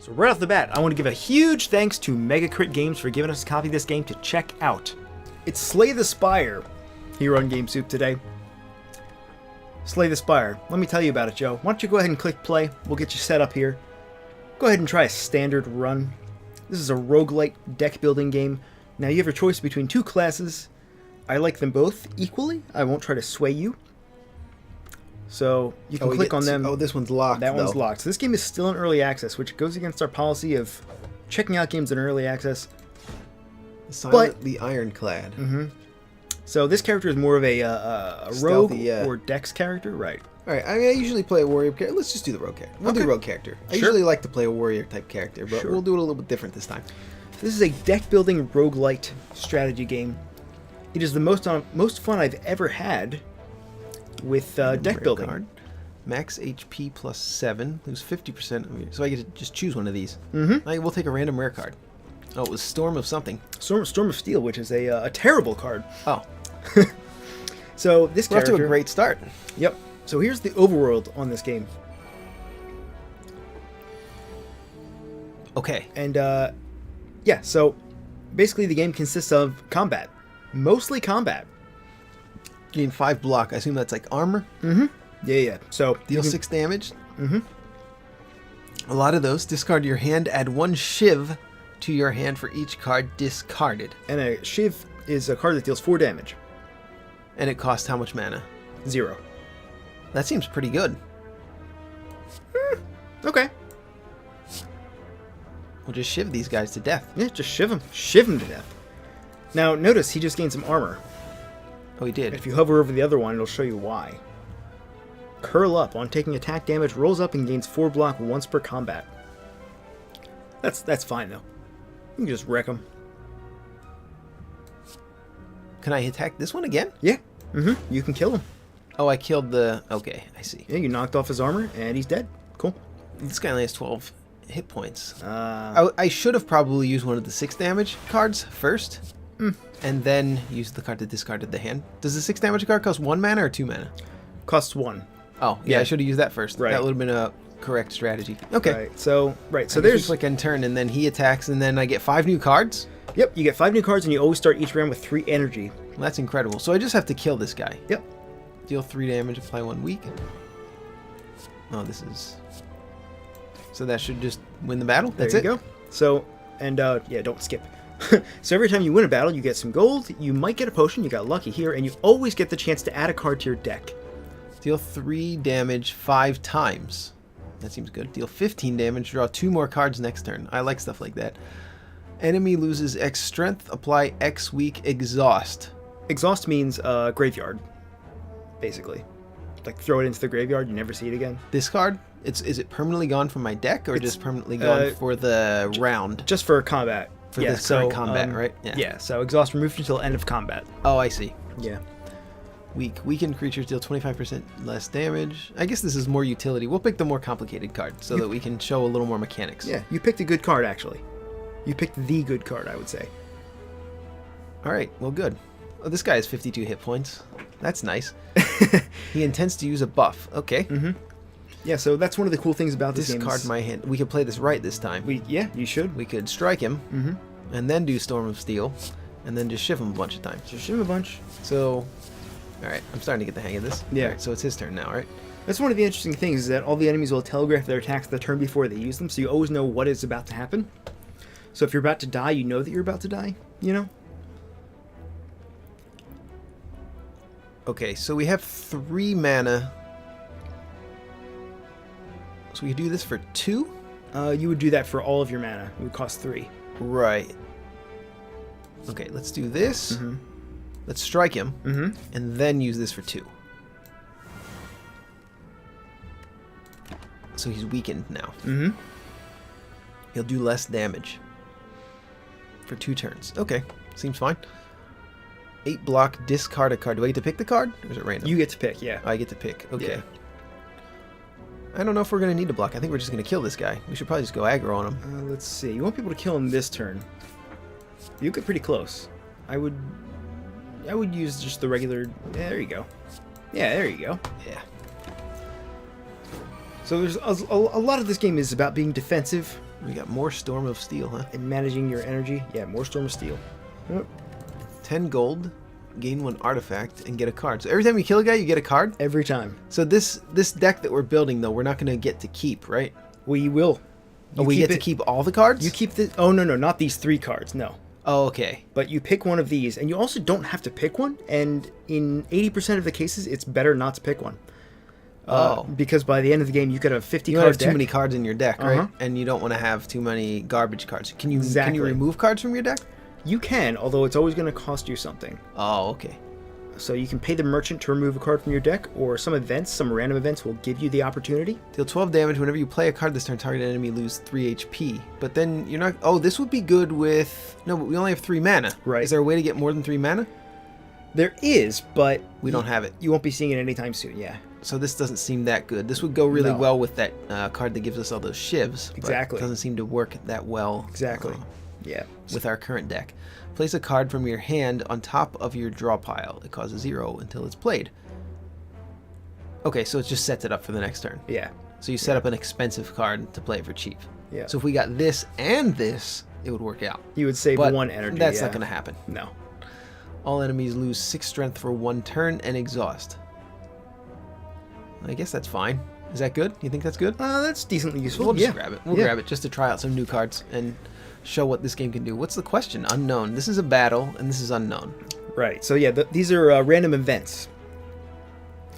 So right off the bat, I want to give a huge thanks to Megacrit Games for giving us a copy of this game to check out. It's Slay the Spire here on GameSoup today. Slay the Spire. Let me tell you about it, Joe. Why don't you go ahead and click play? We'll get you set up here. Go ahead and try a standard run. This is a roguelike deck building game. Now you have your choice between two classes. I like them both equally. I won't try to sway you. So you can click on them. Oh, this one's locked. That one's locked. So this game is still in early access, which goes against our policy of checking out games in early access. Silently ironclad. So this character is more of a rogue Stealthy, or dex character, right? All right. I mean, I usually play a warrior character. Let's just do the rogue character. We'll do rogue character. I usually like to play a warrior type character, but we'll do it a little bit different this time. This is a deck building roguelite strategy game. It is the most fun I've ever had with deck building. Card. Max HP plus 7. Lose 50%. So I get to just choose one of these. We'll take a random rare card. Oh, it was Storm of something. Storm of Steel, which is a terrible card. Oh. So this character... We're off to a great start. Yep. So here's the overworld on this game. Okay. And, yeah, so basically the game consists of combat. Mostly combat. Gain 5 block. I assume that's like armor? Yeah. So Deal 6 damage? A lot of those. Discard your hand. Add 1 shiv to your hand for each card discarded. And a Shiv is a card that deals 4 damage. And it costs how much mana? 0. That seems pretty good. Okay. We'll just shiv these guys to death. Yeah, just shiv him. Shiv him to death. Now, notice he just gained some armor. Oh, he did. If you hover over the other one, it'll show you why. Curl Up. On taking attack damage, rolls up and gains 4 block once per combat. That's fine, though. You can just wreck him. Can I attack this one again? Yeah. You can kill him. Oh, I killed the... Okay, I see. Yeah, you knocked off his armor, and he's dead. Cool. This guy only has 12 hit points. I should have probably used one of the 6 damage cards first. And then use the card that discarded the hand. Does the 6 damage card cost 1 mana or 2 mana? Costs 1. Oh, yeah, I should have used that first. Right. That would have been a correct strategy. Okay. Right. So I there's... click and turn, and then he attacks, and then I get 5 new cards? Yep, you get 5 new cards, and you always start each round with 3 energy. Well, that's incredible. So I just have to kill this guy. Yep. Deal 3 damage, apply 1 weak. Oh, this is... So that should just win the battle? That's it? There you go. So, and yeah, don't skip. So every time you win a battle, you get some gold, you might get a potion, you got lucky here, and you always get the chance to add a card to your deck. Deal 3 damage 5 times. That seems good. Deal 15 damage, draw 2 more cards next turn. I like stuff like that. Enemy loses X strength, apply X weak, exhaust. Exhaust means graveyard, basically. Like throw it into the graveyard, you never see it again. This card, is it permanently gone from my deck, or just permanently gone for the round? Just for combat. For this current combat, right? Yeah, so exhaust removed until end of combat. Oh, I see. Yeah. Weak. Weakened creatures deal 25% less damage. I guess this is more utility. We'll pick the more complicated card so that we can show a little more mechanics. Yeah, you picked a good card, actually. You picked the good card, I would say. Alright, well, good. Oh, this guy has 52 hit points. That's nice. He intends to use a buff. Okay. Yeah, so that's one of the cool things about this game. Discard my hand. We could play this right this time. Yeah, you should. We could strike him, and then do Storm of Steel, and then just shiv him a bunch of times. Just shiv him a bunch. So, alright, I'm starting to get the hang of this. Yeah. Alright, so it's his turn now, right? That's one of the interesting things, is that all the enemies will telegraph their attacks the turn before they use them, so you always know what is about to happen. So if you're about to die, you know that you're about to die, you know? Okay, so we have 3 mana. So we could do this for 2? You would do that for all of your mana. It would cost 3. Right. Okay, let's do this. Let's strike him, and then use this for 2. So he's weakened now. He'll do less damage for 2 turns. Okay, seems fine. 8 block, discard a card. Do I get to pick the card, or is it random? You get to pick, yeah. I get to pick. Okay. Yeah. I don't know if we're going to need to block. I think we're just going to kill this guy. We should probably just go aggro on him. Let's see. You won't be able to kill him this turn. You get pretty close. I would use just the regular... Yeah, there you go. Yeah, there you go. Yeah. So there's a lot of this game is about being defensive. We got more Storm of Steel, huh? And managing your energy. Yeah, more Storm of Steel. Yep. 10 gold, gain 1 artifact, and get a card. So every time you kill a guy, you get a card? Every time. So this deck that we're building, though, we're not going to get to keep, right? We will. Oh, we get to keep all the cards? You keep the... Oh, no, not these 3 cards. No. Oh, okay. But you pick one of these, and you also don't have to pick one. And in 80% of the cases, it's better not to pick one. Because by the end of the game, you could have 50 you cards. You don't have too many cards in your deck, right? And you don't want to have too many garbage cards. Can you remove cards from your deck? You can, although it's always going to cost you something. Oh, okay. So you can pay the merchant to remove a card from your deck, or some random events will give you the opportunity. Deal 12 damage whenever you play a card this turn. Target enemy lose 3 HP. But then you're not... Oh, this would be good with... No, but we only have 3 mana. Right. Is there a way to get more than 3 mana? There is, but... We don't have it. You won't be seeing it anytime soon, yeah. So this doesn't seem that good. This would go really well with that card that gives us all those shivs. Exactly. But it doesn't seem to work that well. Exactly. Yeah. With our current deck. Place a card from your hand on top of your draw pile. It causes 0 until it's played. Okay, so it just sets it up for the next turn. Yeah. So you set up an expensive card to play it for cheap. Yeah. So if we got this and this, it would work out. You would save but 1 energy. That's not going to happen. No. All enemies lose 6 strength for 1 turn and exhaust. I guess that's fine. Is that good? You think that's good? That's decently useful. We'll just grab it. We'll grab it just to try out some new cards and show what this game can do. What's the question? Unknown. This is a battle, and this is unknown. Right. So yeah, these are random events.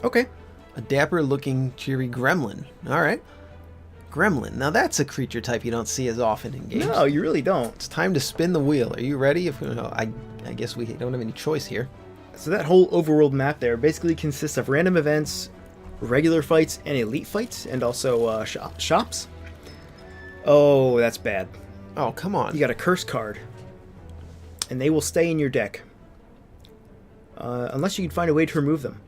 Okay. A dapper-looking, cheery gremlin. All right. Gremlin. Now that's a creature type you don't see as often in games. No, you really don't. It's time to spin the wheel. Are you ready? I guess we don't have any choice here. So that whole overworld map there basically consists of random events, regular fights, and elite fights, and also shops. Oh, that's bad. Oh, come on. You got a curse card, and they will stay in your deck unless you can find a way to remove them.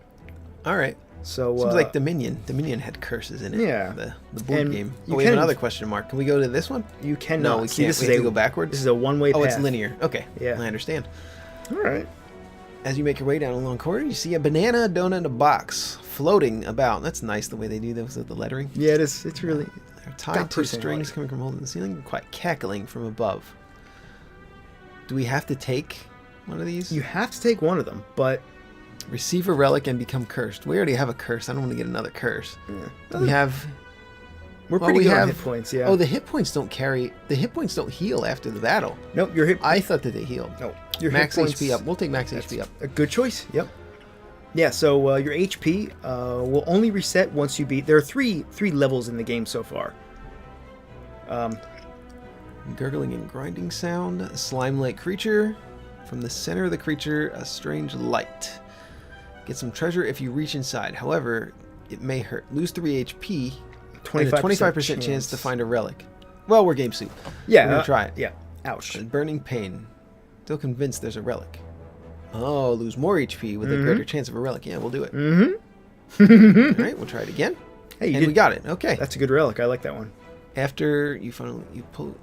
All right. So seems like Dominion. Dominion had curses in it. Yeah. The board game. Oh, we have another question mark. Can we go to this one? You cannot. No, we can't. We have to go backwards. This is a one-way path. Oh, it's linear. Okay. Yeah. I understand. All right. As you make your way down a long corridor, you see a banana donut in a box floating about. That's nice the way they do those with the lettering. Yeah, it is. It's really... They're tied to strings coming from holding the ceiling, quite cackling from above. Do we have to take one of these? You have to take one of them, but... Receive a relic and become cursed. We already have a curse. I don't want to get another curse. Yeah. We have... We're pretty good on hit points, yeah. Oh, the hit points don't carry... The hit points don't heal after the battle. Nope, your hit... I thought that they healed. No, your max hit points... HP up. We'll take max HP up. A good choice, yep. Yeah, so your HP will only reset once you beat... There are three levels in the game so far. Gurgling and grinding sound. A slime-like creature. From the center of the creature, a strange light. Get some treasure if you reach inside. However, it may hurt. Lose 3 HP. 25% chance to find a relic. Well, we're Game Soup. Yeah. We're going to try it. Yeah. Ouch. And burning pain. Still convinced there's a relic. Oh, lose more HP with a greater chance of a relic. Yeah, we'll do it. Mm-hmm. All right, we'll try it again. Hey, we got it. Okay. That's a good relic. I like that one. After you pull...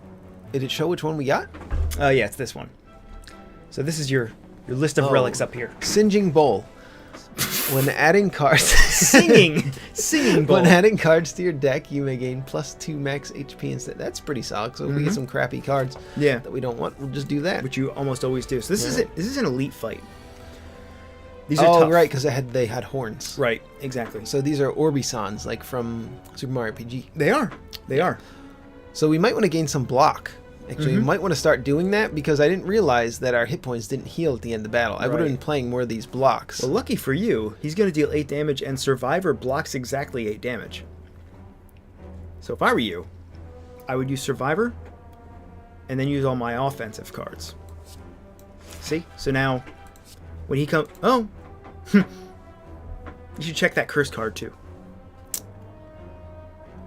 Did it show which one we got? Yeah, it's this one. So this is your list of relics up here. Singeing Bowl. When adding cards... Singing bowl. When adding cards to your deck, you may gain +2 max HP instead. That's pretty solid. So if we get some crappy cards that we don't want, we'll just do that. Which you almost always do. So this is it. This is an elite fight. These are tough. Right, because they had horns. Right, exactly. So these are Orbisons, like from Super Mario RPG. They are. They are. So we might want to gain some block. Actually, you might want to start doing that because I didn't realize that our hit points didn't heal at the end of the battle. I would have been playing more of these blocks. Well, lucky for you, he's going to deal 8 damage, and Survivor blocks exactly 8 damage. So if I were you, I would use Survivor, and then use all my offensive cards. See? So now, when he comes... Oh! You should check that curse card, too.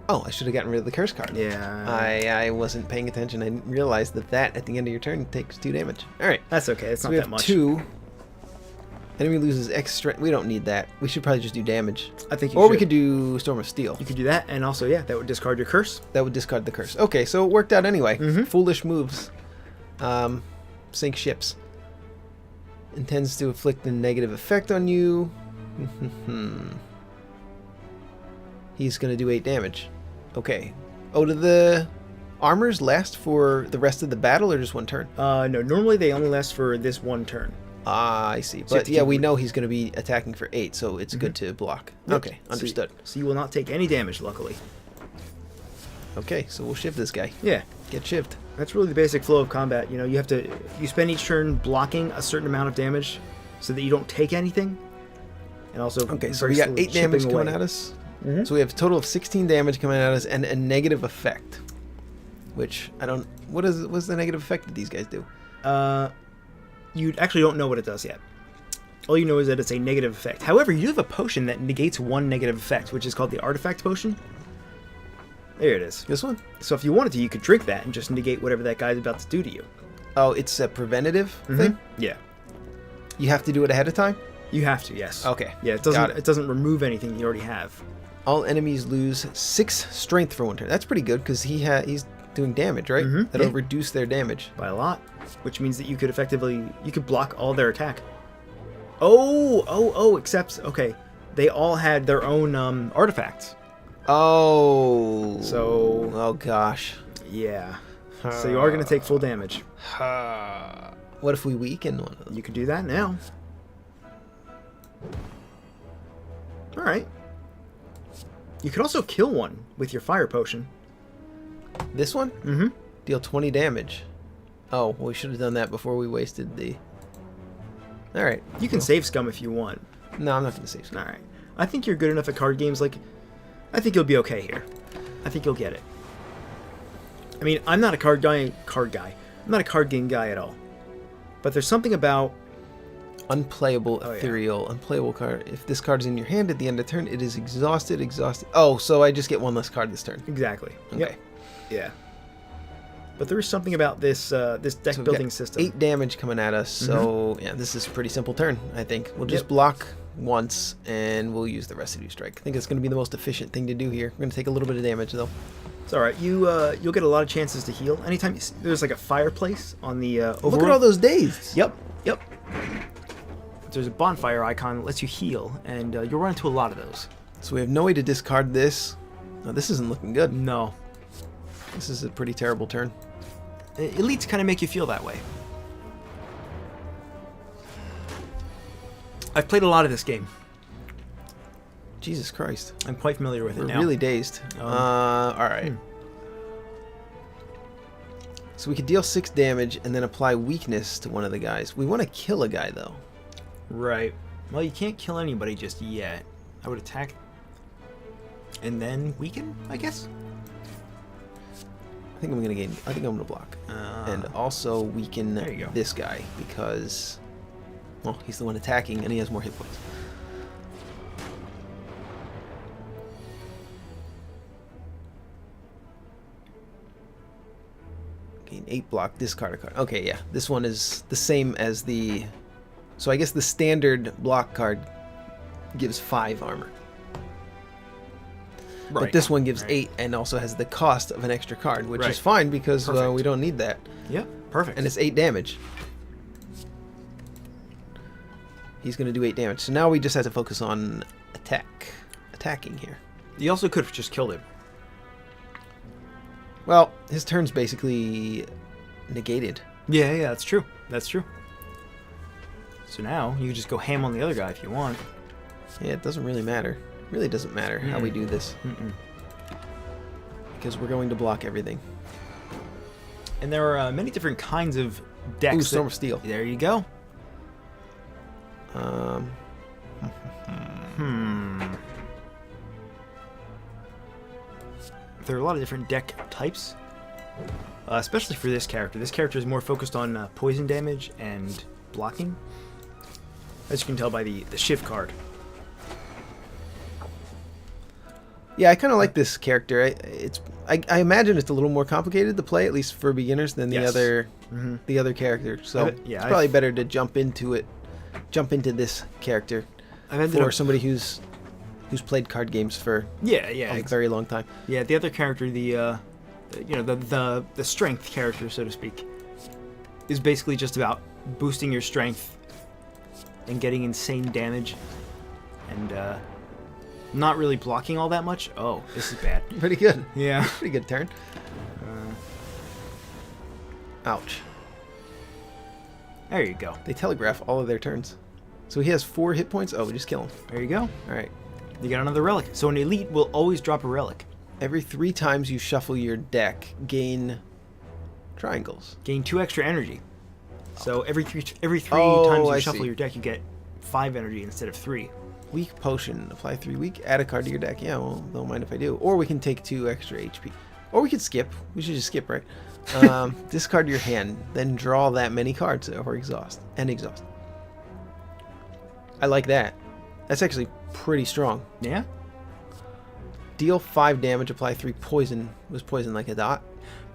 Oh, I should have gotten rid of the curse card. Yeah. I wasn't paying attention. I didn't realize that at the end of your turn takes 2 damage. All right. That's okay. It's not that much. 2. Enemy loses X strength. We don't need that. We should probably just do damage. I think we could do Storm of Steel. You could do that, and also, yeah, that would discard your curse. That would discard the curse. Okay, so it worked out anyway. Foolish moves. Sink ships. Intends to inflict a negative effect on you. He's going to do 8 damage. Okay. Oh, to the armors last for the rest of the battle or just one turn? No, normally they only last for this one turn. Ah, I see. So you have But to yeah, keep we know he's going to be attacking for 8, so it's good to block. Yep. Okay, understood. So you will not take any damage, luckily. Okay, so we'll shift this guy. Yeah, Get shift. that's really the basic flow of combat. You know, you spend each turn blocking a certain amount of damage so that you don't take anything. And also, Okay, so very we got slowly 8 damage chipping coming away. at us. Mhm. So we have a total of 16 damage coming at us and a negative effect. Which, I don't... What's the negative effect that these guys do? You actually don't know what it does yet. All you know is that it's a negative effect. However, you do have a potion that negates one negative effect, which is called the Artifact Potion. There it is. This one? So if you wanted to, you could drink that and just negate whatever that guy's about to do to you. Oh, it's a preventative thing? Yeah. You have to do it ahead of time? You have to, yes. Okay. Yeah, it Got doesn't remove anything you already have. All enemies lose 6 strength for one turn. That's pretty good because he's doing damage, right? That'll yeah. reduce their damage. By a lot. Which means that you could block all their attack. Except, okay, they all had their own artifacts. Oh. So, Oh, gosh. yeah. So you are going to take full damage. What if we weaken one of them? You can do that now. Alright. You could also kill one with your fire potion. This one? Mm-hmm. Deal 20 damage. Oh, well, we should have done that before we wasted the... Alright. You can save scum if you want. No, I'm not going to save. Alright. I think you're good enough at card games. Like, I think you'll be okay here. I think you'll get it. I mean, I'm not a card guy. I'm not a card game guy at all. But there's something about... Unplayable, yeah. ethereal, unplayable card. If this card is in your hand at the end of turn, it is exhausted. Oh, so I just get one less card this turn. Exactly. Okay. Yep. Yeah. But there is something about this this deck So we've building got system. 8 damage coming at us, so yeah, this is a pretty simple turn, I think. We'll just Yep. block once, and we'll use the Residue Strike. I think it's going to be the most efficient thing to do here. We're going to take a little bit of damage, though. It's alright. You'll get a lot of chances to heal. Anytime there's like a fireplace on the overworld. Look at all those days! Yep. There's a bonfire icon that lets you heal, and you'll run into a lot of those. So we have no way to discard this. No, this isn't looking good. No. This is a pretty terrible turn. Elites kind of make you feel that way. I've played a lot of this game. Jesus Christ. I'm quite familiar with it We're now. really dazed. Alright. So we could deal 6 damage and then apply weakness to one of the guys. We want to kill a guy, though. Right. Well, you can't kill anybody just yet. I would attack and then weaken, I guess. I think I'm gonna block. And also weaken There you go. this guy because, well, he's the one attacking and he has more hit points. Gain 8 block, discard a card. Okay, yeah, this one is the same as the... So I guess the standard block card gives 5 armor. But this one gives 8 and also has the cost of an extra card, which is fine because we don't need that. Yeah, perfect. And it's 8 damage. He's going to do 8 damage. So now we just have to focus on attacking here. You also could have just killed him. Well, his turn's basically negated. Yeah, that's true. That's true. So now you can just go ham on the other guy if you want. Yeah, it doesn't really matter. It really doesn't matter how we do this. Because we're going to block everything. And there are many different kinds of decks. Ooh, Storm of Steel. There you go. There are a lot of different deck types, especially for this character. This character is more focused on poison damage and blocking, as you can tell by the shift card. Yeah, I kind of like this character. I imagine it's a little more complicated to play, at least for beginners, than the other character. So it's probably better to jump into this character for somebody who's played card games for a very long time. Yeah, the other character, the strength character, so to speak, is basically just about boosting your strength and getting insane damage, and not really blocking all that much. Oh, this is bad. Pretty good. Yeah. Pretty good turn. Ouch. There you go. They telegraph all of their turns. So he has 4 hit points. Oh, we just kill him. There you go. All right. You got another relic. So an elite will always drop a relic. Every 3 times you shuffle your deck, gain triangles. Gain 2 extra energy. So every three Oh, times you I shuffle see. your deck, you get 5 energy instead of 3. Weak potion. Apply 3 weak. Add a card to your deck. Yeah, well, don't mind if I do. Or we can take 2 extra HP. Or we could skip. We should just skip, right? Discard your hand. Then draw that many cards or exhaust. And exhaust. I like that. That's actually pretty strong. Yeah? Deal 5 damage. Apply 3 poison. Was poison like a dot?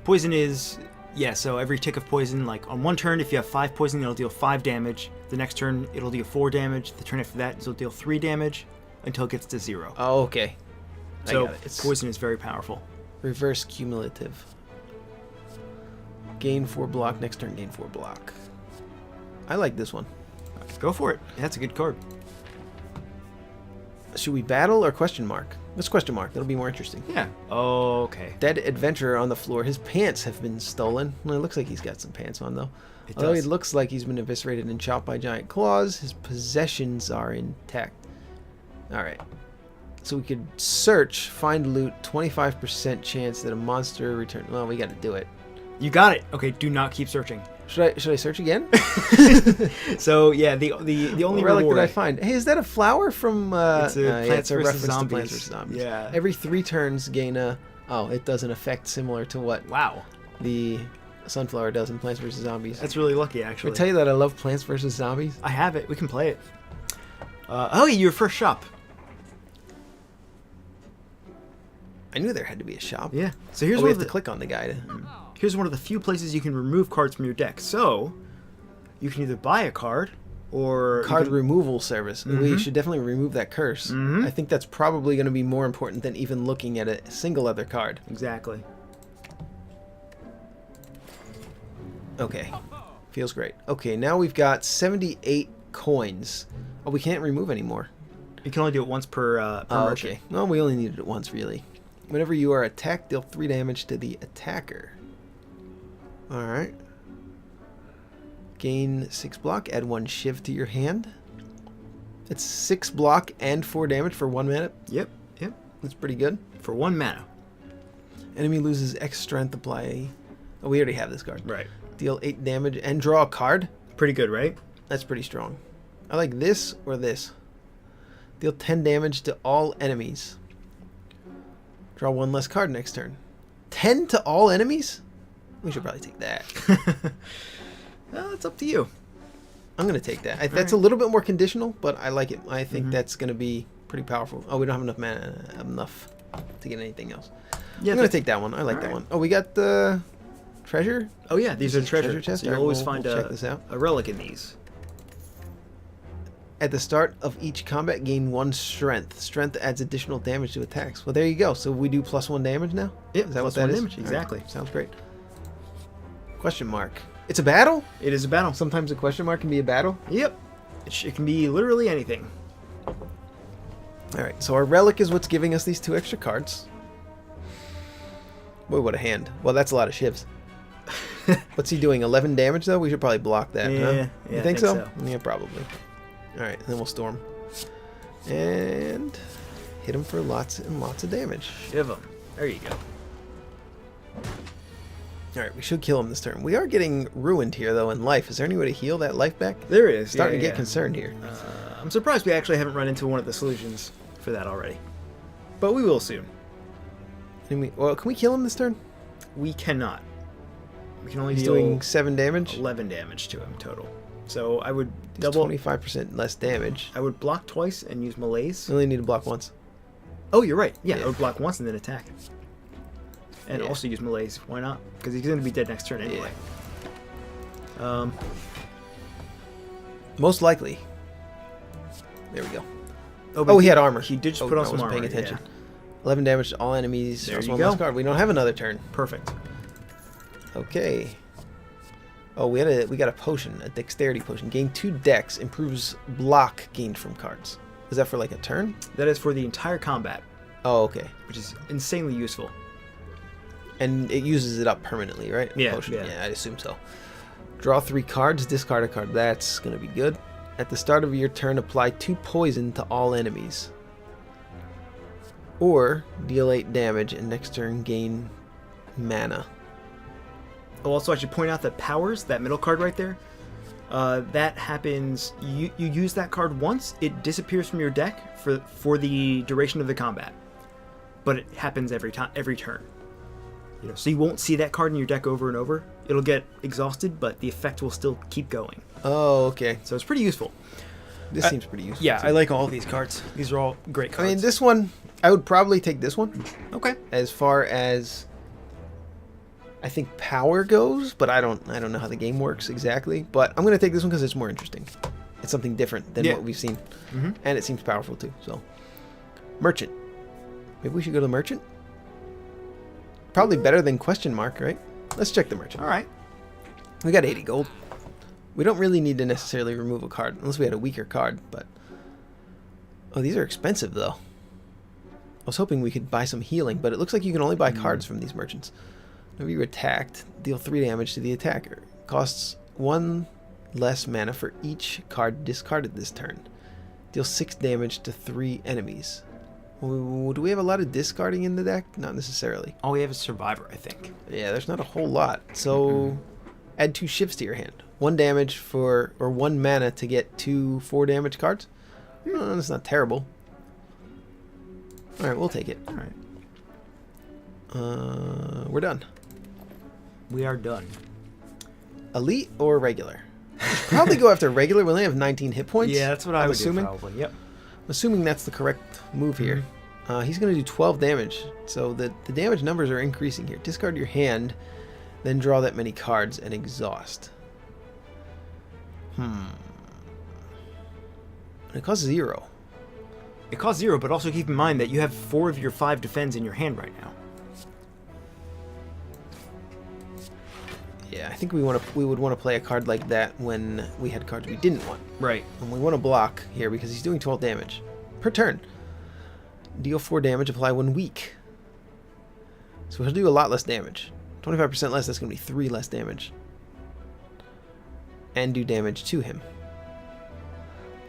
Poison is... Yeah, so every tick of poison, like on one turn, if you have 5 poison, it'll deal 5 damage. The next turn, it'll deal 4 damage. The turn after that, it'll deal 3 damage until it gets to 0. Oh, okay. I So got it. It's poison is very powerful. reverse cumulative. Gain 4 block. Next turn, gain 4 block. I like this one. Go for it. That's a good card. Should we battle or question mark? Let's question mark. That'll be more interesting. Yeah. Okay. Dead adventurer on the floor. His pants have been stolen. Well, it looks like he's got some pants on, though. It Although does. it looks like he's been eviscerated and chopped by giant claws, his possessions are intact. Alright. So we could search, find loot, 25% chance that a monster return. Well, we gotta do it. You got it. Okay, do not keep searching. Should I search again? So, yeah, the only What relic reward... did I find? Hey, is that a flower from... It's a yeah, Plants it's a vs. reference to Zombies. Plants vs. Zombies. Yeah. Every 3 turns, gain a... Oh, it does an effect similar to what Wow. the sunflower does in Plants vs. Zombies. That's really lucky, Can actually. I tell you that I love Plants vs. Zombies? I have it. We can play it. Oh, yeah, your first shop. I knew there had to be a shop. Yeah. So here's Oh, one we of have the to click on the guy. here's one of the few places you can remove cards from your deck. So you can either buy a card or Card you can- removal service. We Mhm. should definitely remove that curse. Mhm. I think that's probably going to be more important than even looking at a single other card. Exactly. Okay. Feels great. Okay, now we've got 78 coins. Oh, we can't remove anymore. You can only do it once per merchant. Okay. Well, we only needed it once, really. Whenever you are attacked, deal 3 damage to the attacker. Alright. Gain 6 block, add 1 shiv to your hand. It's 6 block and 4 damage for 1 minute. Yep. Yep. That's pretty good. For 1 mana. Enemy loses X strength, apply... Oh, we already have this card. Right. Deal 8 damage and draw a card. Pretty good, right? That's pretty strong. I like this or this. Deal 10 damage to all enemies. Draw 1 less card next turn. 10 to all enemies? We should probably take that. Well, it's up to you. I'm going to take that. That's right. a little bit more conditional, but I like it. I think that's going to be pretty powerful. Oh, we don't have enough mana enough to get anything else. Yeah, I'm going to take that one. I like that one. Oh, we got the treasure? Oh yeah, these are This is treasure chest. So you'll Alright, always we'll find check this out. a relic in these. At the start of each combat, gain 1 strength. Strength adds additional damage to attacks. Well, there you go. So we do +1 damage now? Yep, Is that what +1 that is? damage, Alright, exactly. Sounds great. Question mark. It's a battle? It is a battle. Sometimes a question mark can be a battle? Yep. It can be literally anything. Alright, so our relic is what's giving us these 2 extra cards. Boy, what a hand. Well, that's a lot of shivs. What's he doing? 11 damage, though? We should probably block that, Yeah, huh? yeah, You I think think so? so. Yeah, probably. Alright, then we'll storm. And hit him for lots and lots of damage. Shiv 'em. There you go. Alright, we should kill him this turn. We are getting ruined here, though, in life. Is there any way to heal that life back? There is. Starting to yeah, get concerned here. I'm surprised we actually haven't run into one of the solutions for that already. But we will soon. Can we kill him this turn? We cannot. We can only He's deal doing 7 damage. 11 damage to him total. So I would He's double. 25% less damage. I would block twice and use malaise. We only need to block once. Oh, you're right. Yeah, Yeah. I would block once and then attack. And Yeah. also use malaise. Why not? Because he's going to be dead next turn anyway. Most likely. There we go. but Oh, he had armor. He did just Oh, put on I some wasn't armor. paying attention. Yeah. 11 damage to all enemies. There That's you one go. less card. We don't have another turn. Perfect. Okay. Oh, we got a potion, a dexterity potion. Gain 2 dex, improves block gained from cards. Is that for like a turn? That is for the entire combat, Oh, okay. which is insanely useful. And it uses it up permanently, right? Yeah, Potion. yeah. Yeah, I assume so. Draw 3 cards, discard a card. That's going to be good. At the start of your turn, apply 2 poison to all enemies. Or deal 8 damage, and next turn gain mana. Oh, also, I should point out that powers, that middle card right there, that happens. You use that card once, it disappears from your deck for the duration of the combat, but it happens every turn. You know, so you won't see that card in your deck over and over. It'll get exhausted, but the effect will still keep going. Oh, okay. So it's pretty useful. This seems pretty useful. Yeah, too. I like all of these cards. These are all great cards. I mean, this one, I would probably take this one. Okay. As far as I think power goes, but I don't know how the game works exactly. But I'm gonna take this one because it's more interesting. It's something different than what we've seen, and it seems powerful too. So, merchant. Maybe we should go to the merchant. Probably better than question mark, right? Let's check the merchant. All right. We got 80 gold. We don't really need to necessarily remove a card unless we had a weaker card. But oh, these are expensive though. I was hoping we could buy some healing, but it looks like you can only buy cards from these merchants. Whenever you're attacked, deal 3 damage to the attacker. Costs 1 less mana for each card discarded this turn. Deal 6 damage to 3 enemies. Ooh, do we have a lot of discarding in the deck? Not necessarily. All we have is Survivor, I think. Yeah, there's not a whole lot. So add 2 shifts to your hand. 1 damage for, or 1 mana to get 2 4 damage cards. That's not terrible. Alright, we'll take it. Alright. We're done. We are done. Elite or regular? Probably go after regular. We only have 19 hit points. Yeah, that's what I I'm would assuming. do probably. Yep. Assuming that's the correct move here. He's going to do 12 damage. So the damage numbers are increasing here. Discard your hand, then draw that many cards and exhaust. And it costs 0. It costs 0, but also keep in mind that you have 4 of your 5 defends in your hand right now. Yeah, I think we would want to play a card like that when we had cards we didn't want. Right. And we want to block here because he's doing 12 damage per turn. Deal 4 damage, apply 1 weak. So he'll do a lot less damage. 25% less, that's going to be 3 less damage. And do damage to him.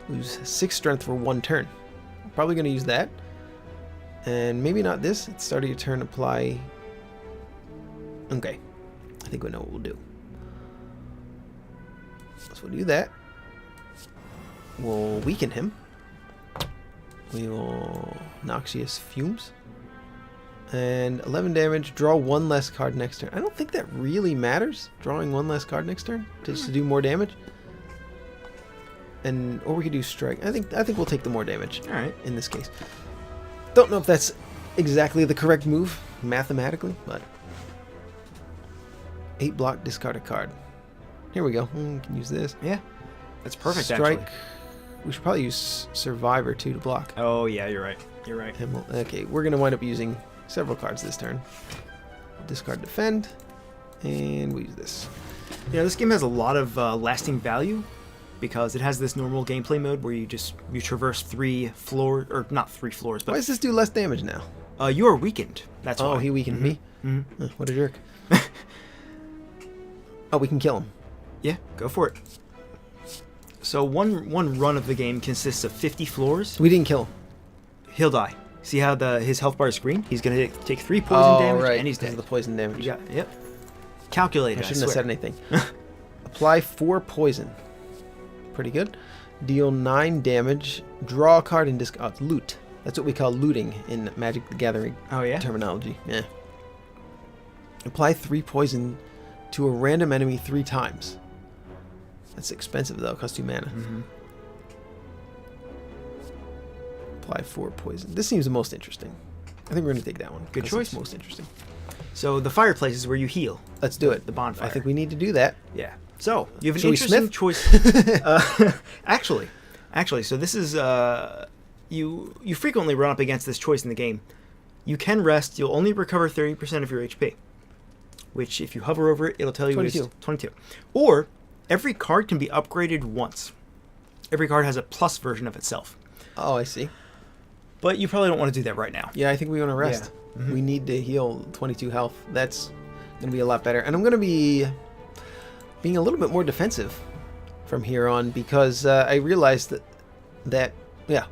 Lose 6 strength for 1 turn. Probably going to use that. And maybe not this. At the start of your turn, apply... Okay. I think we know what we'll do. So we'll do that. We'll weaken him. We will Noxious Fumes. And 11 damage. Draw 1 less card next turn. I don't think that really matters. Drawing 1 less card next turn just to do more damage. And or we could do strike. I think we'll take the more damage. All right. In this case. Don't know if that's exactly the correct move mathematically, but 8 block, discard a card. Here we go. We can use this. Yeah. That's perfect, Strike. actually. We should probably use Survivor too to block. Oh, yeah, you're right. You're right. And okay, we're going to wind up using several cards this turn. Discard Defend. And we use this. Yeah, this game has a lot of lasting value because it has this normal gameplay mode where you traverse 3 floors, or not 3 floors, but... Why does this do less damage now? You are weakened. That's why. Oh, he weakened me? What a jerk. Oh, we can kill him. Yeah, go for it. So one run of the game consists of 50 floors. We didn't kill him. He'll die. See how his health bar is green? He's going to take 3 poison damage, right. and he's This dead. is the poison damage. Yep. Calculated, I shouldn't have swear. said anything. Apply 4 poison. Pretty good. Deal 9 damage. Draw a card and discard. Loot. That's what we call looting in Magic the Gathering Oh, yeah? terminology. Yeah. Apply 3 poison to a random enemy 3 times. That's expensive though. It costs 2 mana. Apply 4 poison. This seems the most interesting. I think we're going to take that one. Good 'cause choice. It's most interesting. So the fireplace is where you heal. Let's do it. The bonfire. I think we need to do that. Yeah. So you have an Shall we interesting smith? choice. Actually, so this is you frequently run up against this choice in the game. You can rest. You'll only recover 30% of your HP, which if you hover over it, it'll tell you 22. is 22. Or every card can be upgraded once. Every card has a plus version of itself. Oh, I see. But you probably don't want to do that right now. Yeah, I think we want to rest. Yeah. Mm-hmm. We need to heal 22 health. That's going to be a lot better. And I'm going to be being a little bit more defensive from here on because I realized that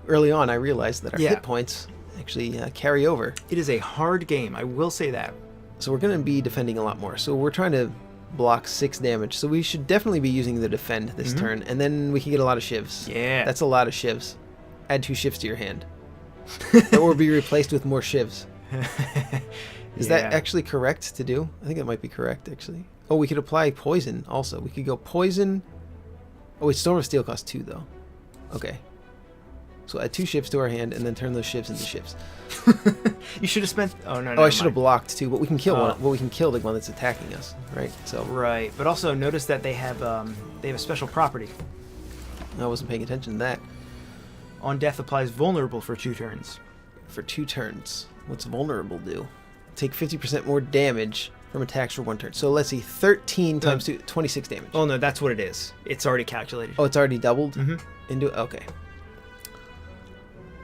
early on I realized that our hit points actually carry over. It is a hard game, I will say that. So we're going to be defending a lot more. So we're trying to block 6 damage. So we should definitely be using the defend this turn. And then we can get a lot of shivs. Yeah. That's a lot of shivs. Add 2 shivs to your hand. That will be replaced with more shivs. Is that actually correct to do? I think that might be correct, actually. Oh, we could apply poison also. We could go poison. Oh, wait, Storm of Steel costs 2, though. Okay. So add 2 shivs to our hand and then turn those shivs into shivs. You should have spent... Oh, no, Oh, I should have blocked, too. But we can kill one. Well, we can kill the one that's attacking us, right? So. Right. But also notice that they have a special property. I wasn't paying attention to that. On death applies vulnerable for 2 turns. For 2 turns. What's vulnerable do? Take 50% more damage from attacks for 1 turn. So let's see, 13 times 2, 26 damage. Oh no, that's what it is. It's already calculated. Oh, it's already doubled? Into okay.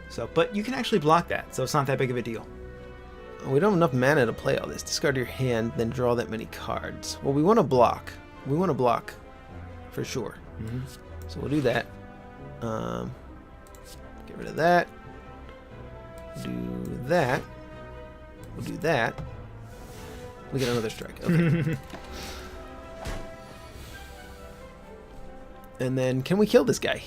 So, but you can actually block that, so it's not that big of a deal. We don't have enough mana to play all this. Discard your hand, then draw that many cards. Well, we want to block. We want to block for sure. So we'll do that. Get rid of that. Do that. We'll do that. We get another strike. Okay. And then, can we kill this guy?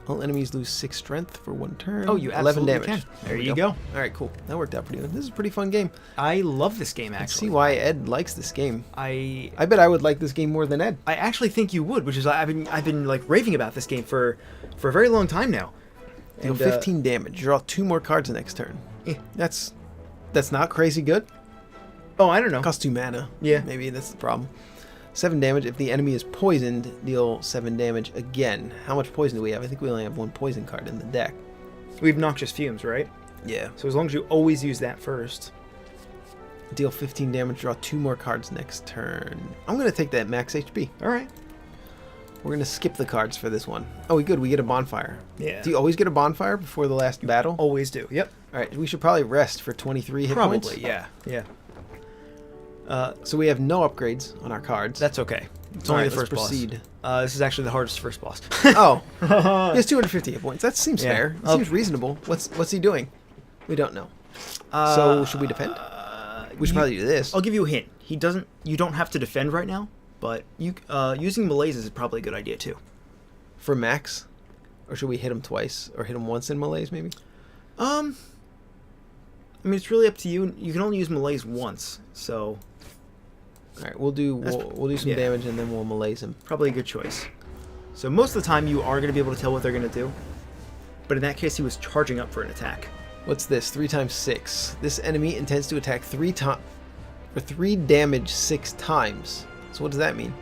All enemies lose 6 strength for 1 turn. Oh, you 11 absolutely damage. can. There you go. All right, cool. That worked out pretty good. This is a pretty fun game. I love this game, I actually. see why Ed likes this game. I bet I would like this game more than Ed. I actually think you would, which is I've been like raving about this game for a very long time now. Deal 15 damage. Draw 2 more cards next turn. That's not crazy good. Oh, I don't know. Costs 2 mana. Yeah. Maybe that's the problem. 7 damage. If the enemy is poisoned, deal 7 damage again. How much poison do we have? I think we only have 1 poison card in the deck. We have Noxious Fumes, right? Yeah. So as long as you always use that first. Deal 15 damage. Draw 2 more cards next turn. I'm going to take that max HP. All right. We're going to skip the cards for this one. Oh, good. We get a bonfire. Yeah. Do you always get a bonfire before the last battle? Always do. Yep. All right. We should probably rest for 23 hit points. Probably, yeah. Yeah. So we have no upgrades on our cards. That's okay. It's All only right, the first let's proceed. boss. This is actually the hardest first boss. Oh. He has 250 hit points. That seems Yeah. fair. It seems reasonable. What's he doing? We don't know. So should we defend? We should probably do this. I'll give you a hint. You don't have to defend right now, but using melees is probably a good idea too. For max? Or should we hit him twice? Or hit him once in melees, maybe? I mean, it's really up to you. You can only use melees once, so... Alright, we'll do some damage and then we'll melees him. Probably a good choice. So most of the time you are going to be able to tell what they're going to do. But in that case, he was charging up for an attack. What's this? 3 times 6. This enemy intends to attack 3 damage 6 times. So what does that mean?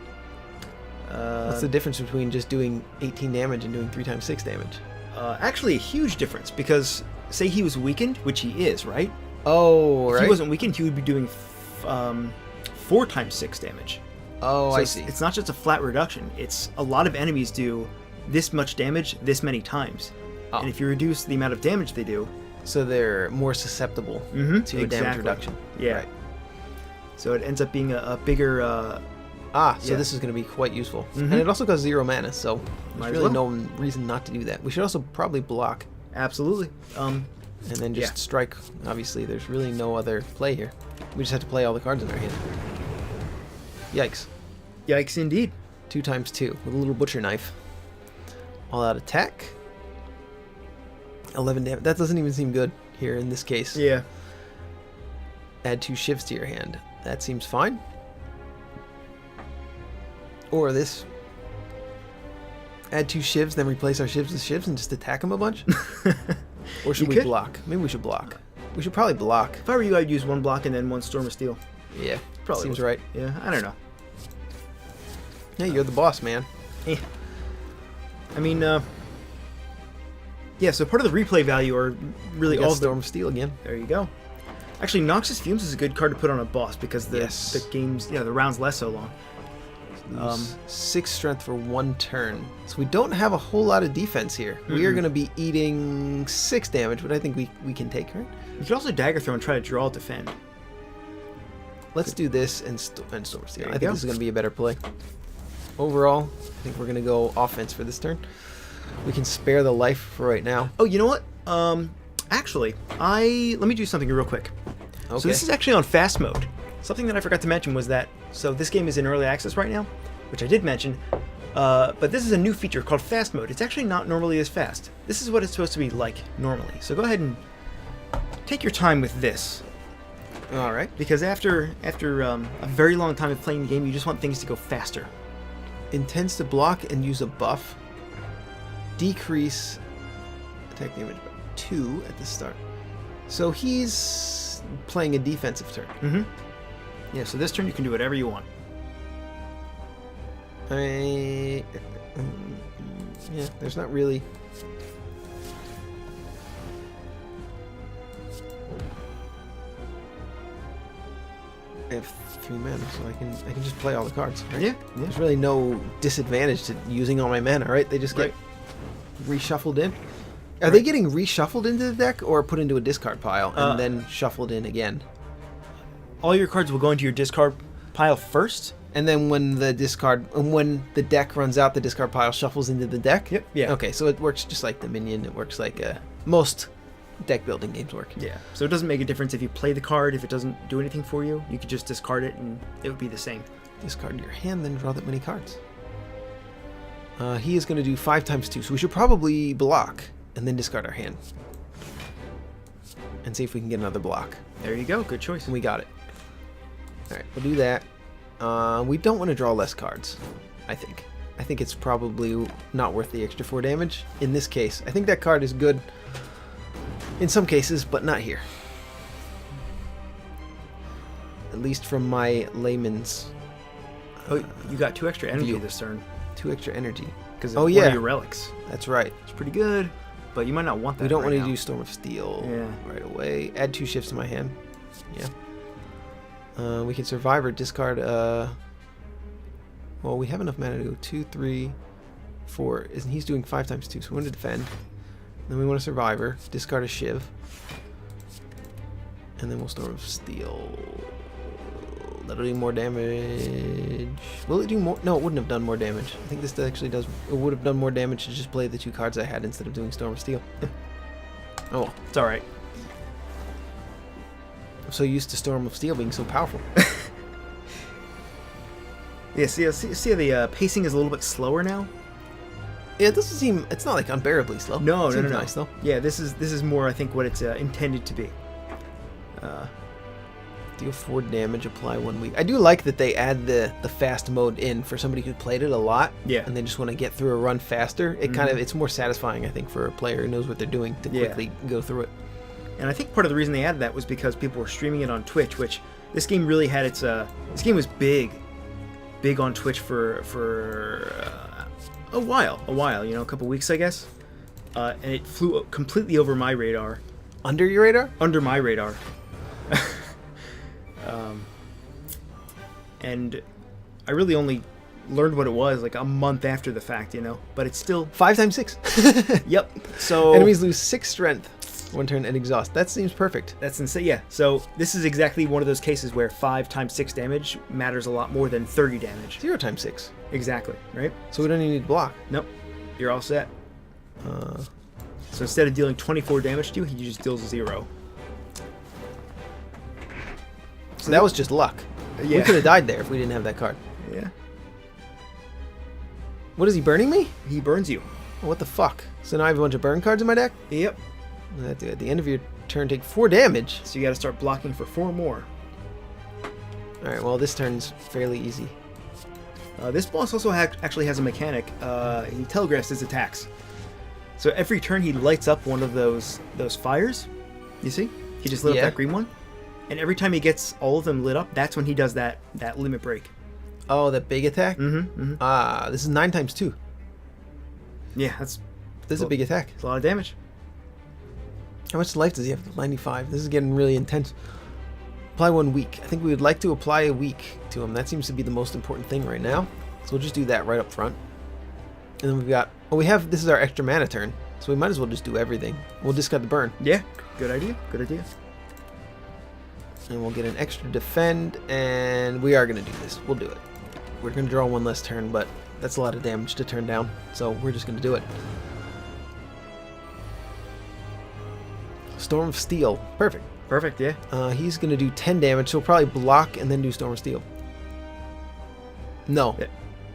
What's the difference between just doing 18 damage and doing 3 times 6 damage? Actually, a huge difference, because say he was weakened, which he is, right? Oh, right. If he wasn't weakened, he would be doing 4 times 6 damage. Oh, So I see. It's not just a flat reduction. It's a lot of enemies do this much damage this many times. Oh. And if you reduce the amount of damage they do... So they're more susceptible to a damage reduction. Yeah. Right. So it ends up being a bigger... So this is going to be quite useful. And it also costs 0 mana, so Might there's as really no reason not to do that. We should also probably block Absolutely. and then just strike. Obviously, there's really no other play here. We just have to play all the cards in our hand. Yikes. Yikes indeed. 2 times 2 with a little butcher knife. All out attack. 11 damage. That doesn't even seem good here in this case. Yeah. Add 2 shivs to your hand. That seems fine. Or this. Add 2 shivs, then replace our shivs with shivs and just attack them a bunch? Or should we could. block? Maybe we should block. We should probably block. If I were you, I'd use 1 block and then 1 Storm of Steel. Yeah, Probably seems would. right. Yeah, I don't know. Yeah, you're the boss, man. I mean, yeah, so part of the replay value are really We got all Storm of Steel again. There you go. Actually, Noxious Fumes is a good card to put on a boss because the games, the rounds last so long. Lose 6 strength for 1 turn. So we don't have a whole lot of defense here. We are going to be eating 6 damage, but I think we can take, right? You could also dagger throw and try to draw defend. Let's do this and Storm Steel. I think go. this is going to be a better play. Overall, I think we're going to go offense for this turn. We can spare the life for right now. Oh, you know what? Actually, let me do something real quick. Okay. So this is actually on fast mode. Something that I forgot to mention was that, so this game is in early access right now, which I did mention, but this is a new feature called fast mode. It's actually not normally as fast. This is what it's supposed to be like normally. So go ahead and take your time with this. All right. Because after a very long time of playing the game, you just want things to go faster. Intends to block and use a buff. Decrease attack damage by 2 at the start. So he's playing a defensive turn. Mm-hmm. Yeah, so this turn you can do whatever you want. Yeah, there's not really... I have 3 mana, so I can just play all the cards. Right? Yeah. There's really no disadvantage to using all my mana, right? They just get reshuffled in. Are they getting reshuffled into the deck or put into a discard pile and then shuffled in again? All your cards will go into your discard pile first. And then when the deck runs out, the discard pile shuffles into the deck? Yep. Yeah. Okay, so it works just like Dominion. It works like most deck building games work. Yeah. So it doesn't make a difference if you play the card. If it doesn't do anything for you, you could just discard it and it would be the same. Discard your hand, then draw that many cards. He is going to do 5 times 2, so we should probably block and then discard our hand. And see if we can get another block. There you go. Good choice. And we got it. Alright, we'll do that. We don't want to draw less cards, I think. I think it's probably not worth the extra 4 damage in this case. I think that card is good in some cases, but not here. At least from my layman's Oh, you got 2 extra energy view. this turn 2 extra energy. because Oh, one yeah. of your relics. That's right. It's pretty good, but you might not want that. We don't right want now. to do Storm of Steel Yeah. right away. Add 2 shifts to my hand. Yeah. We can survive or discard. Well, we have enough mana to go 2, 3, 4. Isn't he's doing 5 times 2? So we want to defend. Then we want a survivor. Discard a shiv. And then we'll Storm of Steel. That'll do more damage. Will it do more? No, it wouldn't have done more damage. I think this actually does. It would have done more damage to just play the 2 cards I had instead of doing Storm of Steel. Oh well. It's all right. I'm so used to Storm of Steel being so powerful. Yeah. See how the pacing is a little bit slower now. Yeah, it doesn't seem. It's not like unbearably slow. No, It no, seems no. nice though. Yeah, this is more, I think, what it's intended to be. Deal 4 damage, apply 1 week. I do like that they add the fast mode in for somebody who played it a lot. Yeah. And they just want to get through a run faster. It kind of it's more satisfying, I think, for a player who knows what they're doing to quickly go through it. And I think part of the reason they added that was because people were streaming it on Twitch, which this game really had its. This game was big on Twitch for a while. You know, a couple weeks, I guess. And it flew completely over my radar. Under your radar? Under my radar. And I really only learned what it was like a month after the fact, you know. But it's still 5 times 6. Yep. So Enemies lose 6 strength, 1 turn, and exhaust. That seems perfect. that's insane. Yeah. So this is exactly one of those cases where 5 times 6 damage matters a lot more than 30 damage. 0 times 6. Exactly. Right. So we don't even need to block. Nope. You're all set. So instead of dealing 24 damage to you, he just deals 0. So that was just luck. We Yeah. could have died there if we didn't have that card. Yeah. What is he burning me? He burns you. Oh, what the fuck? So now I have a bunch of burn cards in my deck? Yep. At the end of your turn, take 4 damage. So you got to start blocking for 4 more. Alright, well, this turn's fairly easy. This boss also actually has a mechanic. He telegraphs his attacks. So every turn he lights up one of those fires. You see? He just lit up that green one. And every time he gets all of them lit up, that's when he does that limit break. Oh, that big attack? Mm-hmm. This is 9 times 2. Yeah, This is a big attack. a lot of damage. How much life does he have? 95. This is getting really intense. Apply 1 week. I think we would like to apply a week to him. That seems to be the most important thing right now. So we'll just do that right up front. And then we've got... Oh, we have... This is our extra mana turn. So we might as well just do everything. We'll discard the burn. Yeah, good idea. Good idea. And we'll get an extra defend. And we are going to do this. We'll do it. We're going to draw one less turn, but that's a lot of damage to turn down. So we're just going to do it. Storm of Steel. Perfect. Perfect, yeah. He's going to do 10 damage, so he'll probably block and then do Storm of Steel. No. Yeah.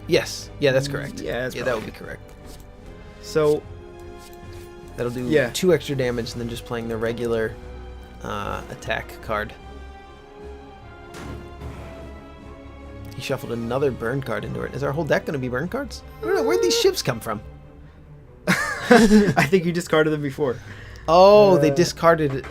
Yes. Yeah, that's correct. Yeah, that's that would be correct. So that'll do 2 extra damage and then just playing the regular attack card. He shuffled another burn card into it. Is our whole deck going to be burn cards? I don't know. Where'd these ships come from? I think you discarded them before. Oh, they discarded it.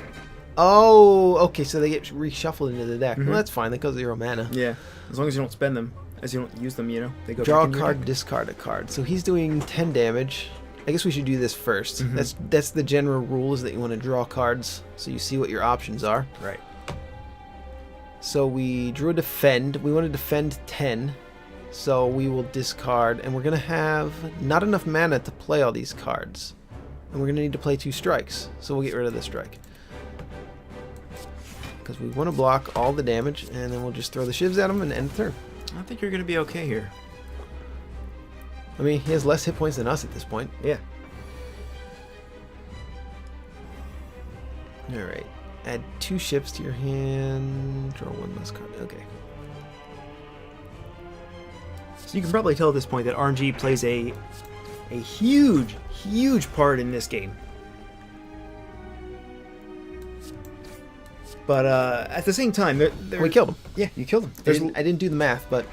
Oh, okay, so they get reshuffled into the deck. Well, that's fine. They go 0 mana. Yeah, as long as you don't spend them, as you don't use them, you know, they go. Draw back a in your card, deck. discard a card. So he's doing 10 damage. I guess we should do this first. That's the general rule, is that you want to draw cards so you see what your options are. Right. So we drew a defend. We want to defend 10. So we will discard, and we're going to have not enough mana to play all these cards. And we're going to need to play 2 strikes. So we'll get rid of this strike. Because we want to block all the damage, and then we'll just throw the shivs at him and end the turn. I think you're going to be okay here. I mean, he has less hit points than us at this point. Yeah. Alright. Add 2 ships to your hand. Draw 1 less card. Okay. So you can probably tell at this point that RNG plays a huge part in this game. But at the same time, We killed him. Yeah, you killed him. I didn't do the math, but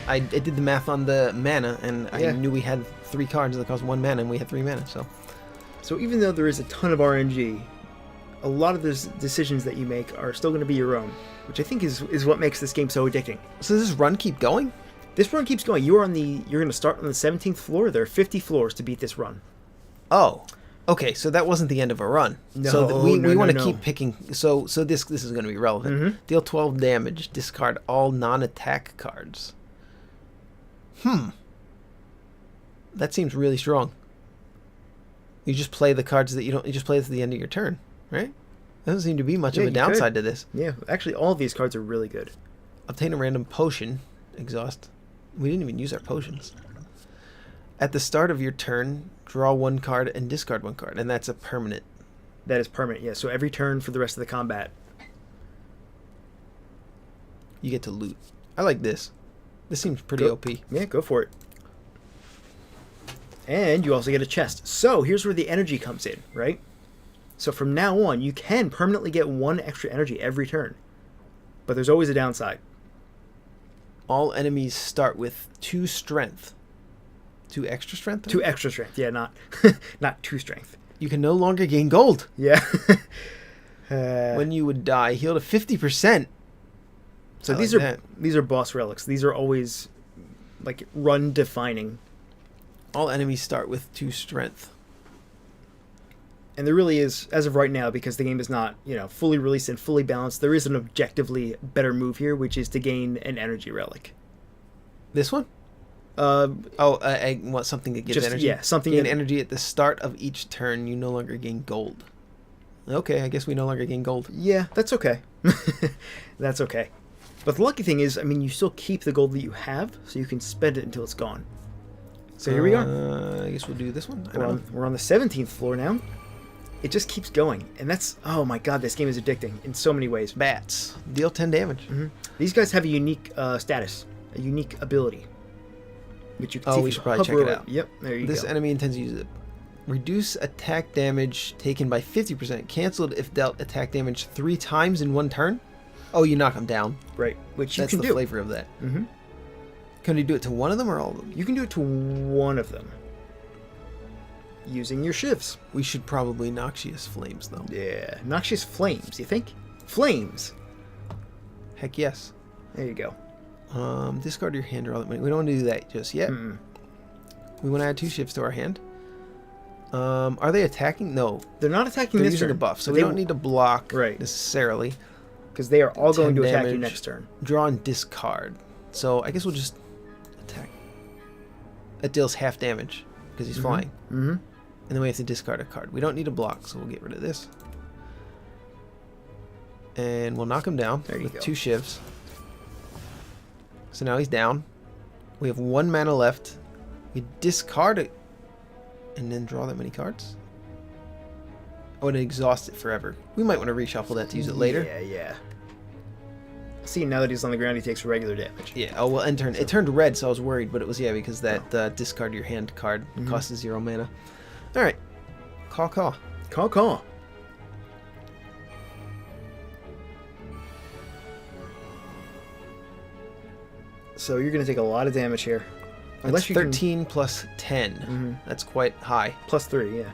I did the math on the mana, and I knew we had 3 cards that cost 1 mana, and we had 3 mana, So even though there is a ton of RNG, a lot of the decisions that you make are still going to be your own, which I think is what makes this game so addicting. So does this run keep going? This run keeps going. You're going to start on the 17th floor. There are 50 floors to beat this run. Oh. Okay, so that wasn't the end of a run. No, so we want to no. keep picking. So this is going to be relevant. Deal 12 damage. Discard all non-attack cards. That seems really strong. You just play the cards that you don't. You just play it to the end of your turn, right? Doesn't seem to be much of a downside to this. Yeah, actually, all of these cards are really good. Obtain a random potion. Exhaust. We didn't even use our potions. At the start of your turn, draw 1 card and discard 1 card, and that's a permanent. That is permanent, yeah. So every turn for the rest of the combat, you get to loot. I like this. This seems pretty OP. Yeah, go for it. And you also get a chest. So here's where the energy comes in, right? So from now on, you can permanently get 1 extra energy every turn. But there's always a downside. All enemies start with 2 strength. 2 extra strength? 2 extra strength, yeah, not 2 strength. You can no longer gain gold. Yeah. When you would die, heal to 50%. So these are boss relics. These are always like run defining. All enemies start with 2 strength. And there really is, as of right now, because the game is not, fully released and fully balanced, there is an objectively better move here, which is to gain an energy relic. This one? I want something that gives energy. Yeah, something. Gain energy at the start of each turn. You no longer gain gold. Okay, I guess we no longer gain gold. Yeah, that's okay. That's okay. But the lucky thing is, you still keep the gold that you have, so you can spend it until it's gone. So here we are. I guess we'll do this one. We're on the 17th floor now. It just keeps going, and that's, oh my god, this game is addicting in so many ways. Bats. Deal 10 damage. These guys have a unique status, a unique ability. Which you can see we should probably check it out. Yep, there you go. This enemy intends to use it. Reduce attack damage taken by 50%. Canceled if dealt attack damage 3 times in 1 turn. Oh, you knock them down. Right, which you That's can do. That's the flavor of that. Can you do it to one of them or all of them? You can do it to one of them. Using your shivs. We should probably Noxious Flames, though. Yeah, Noxious Flames, you think? Flames! Heck yes. There you go. Discard your hand or all that money. We don't want to do that just yet. We want to add 2 shifts to our hand. Are they attacking? No. They're not attacking They're this using turn. a buff, so we don't need to block necessarily. Because they are all going to attack damage, you next turn. Draw and discard. So I guess we'll just attack. It deals half damage because he's flying. Mm-hmm. And then we have to discard a card. We don't need a block, so we'll get rid of this. And we'll knock him down with 2 shivs. So now he's down. We have 1 mana left. We discard it and then draw that many cards. Oh, and exhaust it forever. We might want to reshuffle that to use it later. Yeah, yeah. See, now that he's on the ground, he takes regular damage. Yeah, oh, well, it turned red, so I was worried, but it was, yeah, because that discard your hand card costs 0 mana. Alright. Call. Call. So you're going to take a lot of damage here. Unless you 13 plus 10. That's quite high. Plus 3, yeah.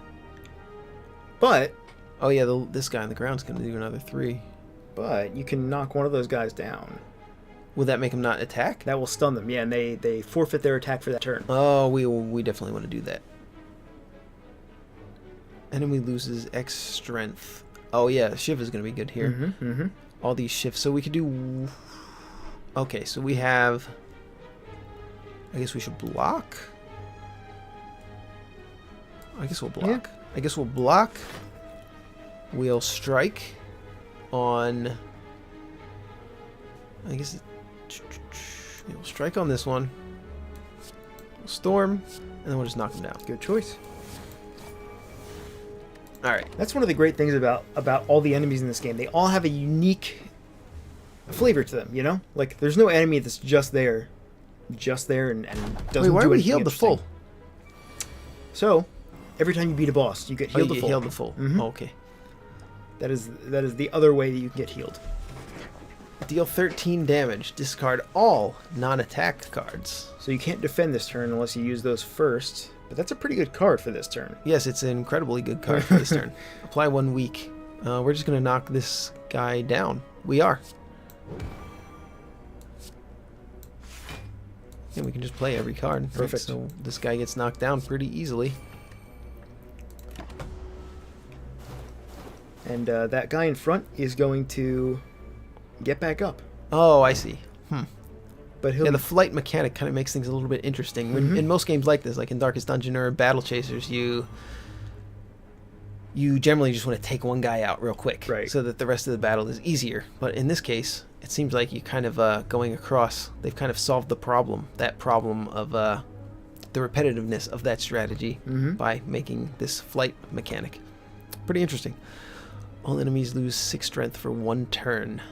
But... Oh, yeah, this guy on the ground's going to do another 3. But you can knock one of those guys down. Will that make them not attack? That will stun them, yeah, and they forfeit their attack for that turn. Oh, we definitely want to do that. Enemy loses X strength. Oh, yeah, Shiv is going to be good here. All these shifts. So we could do... Okay, so we have... I guess we should block? I guess we'll block. Yeah. I guess we'll block. We'll strike on... I guess... We'll strike on this one. We'll storm, and then we'll just knock him down. Good choice. Alright. That's one of the great things about all the enemies in this game. They all have a unique flavor to them, you know? Like, there's no enemy that's just there and doesn't do anything. Wait, why are we healed to full? So, every time you beat a boss, you get healed to full. Healed to full. Okay. That is the other way that you can get healed. Deal 13 damage. Discard all non-attack cards. So you can't defend this turn unless you use those first. But that's a pretty good card for this turn. Yes, it's an incredibly good card for this turn. Apply 1 weak. We're just going to knock this guy down. We are. And we can just play every card. Perfect. Right? So this guy gets knocked down pretty easily. And that guy in front is going to get back up. Oh, I see. But he'll the flight mechanic kind of makes things a little bit interesting. In most games like this, like in Darkest Dungeon or Battle Chasers, you generally just want to take one guy out real quick, right, so that the rest of the battle is easier. But in this case, it seems like you kind of going across. They've kind of solved the problem, that problem of the repetitiveness of that strategy by making this flight mechanic. Pretty interesting. All enemies lose 6 strength for 1 turn.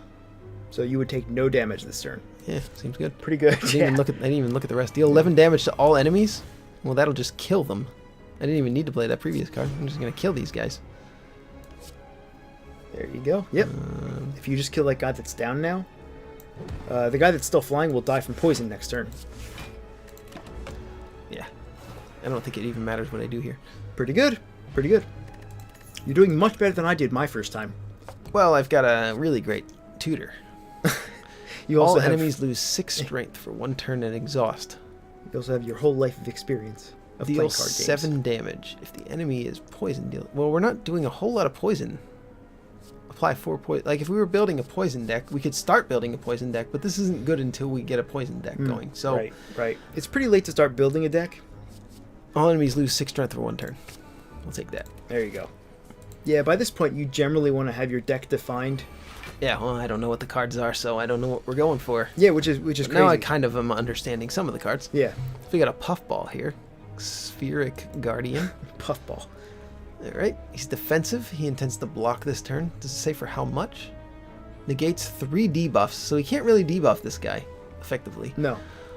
So you would take no damage this turn. Yeah, seems good. Pretty good. I didn't even look at the rest. Deal 11 damage to all enemies. Well, that'll just kill them. I didn't even need to play that previous card. I'm just gonna kill these guys. There you go. Yep. If you just kill that guy that's down now, the guy that's still flying will die from poison next turn. Yeah. I don't think it even matters what I do here. Pretty good. Pretty good. You're doing much better than I did my first time. Well, I've got a really great tutor. You also all have, enemies lose 6 strength for 1 turn and exhaust. You also have your whole life of experience of Deal playing card games. 7 damage. If the enemy is poison, deal... Well, we're not doing a whole lot of poison. Apply 4 poison. Like, if we were building a poison deck, we could start building a poison deck, but this isn't good until we get a poison deck going. So, right. It's pretty late to start building a deck. All enemies lose 6 strength for 1 turn. We'll take that. There you go. Yeah, by this point, you generally want to have your deck defined. Yeah, well, I don't know what the cards are, so I don't know what we're going for. Yeah, which is crazy. Now I kind of am understanding some of the cards. Yeah. So we got a puffball here. Spheric Guardian. Puffball. Alright, he's defensive. He intends to block this turn. Does it say for how much? Negates 3 debuffs, so he can't really debuff this guy, effectively. No.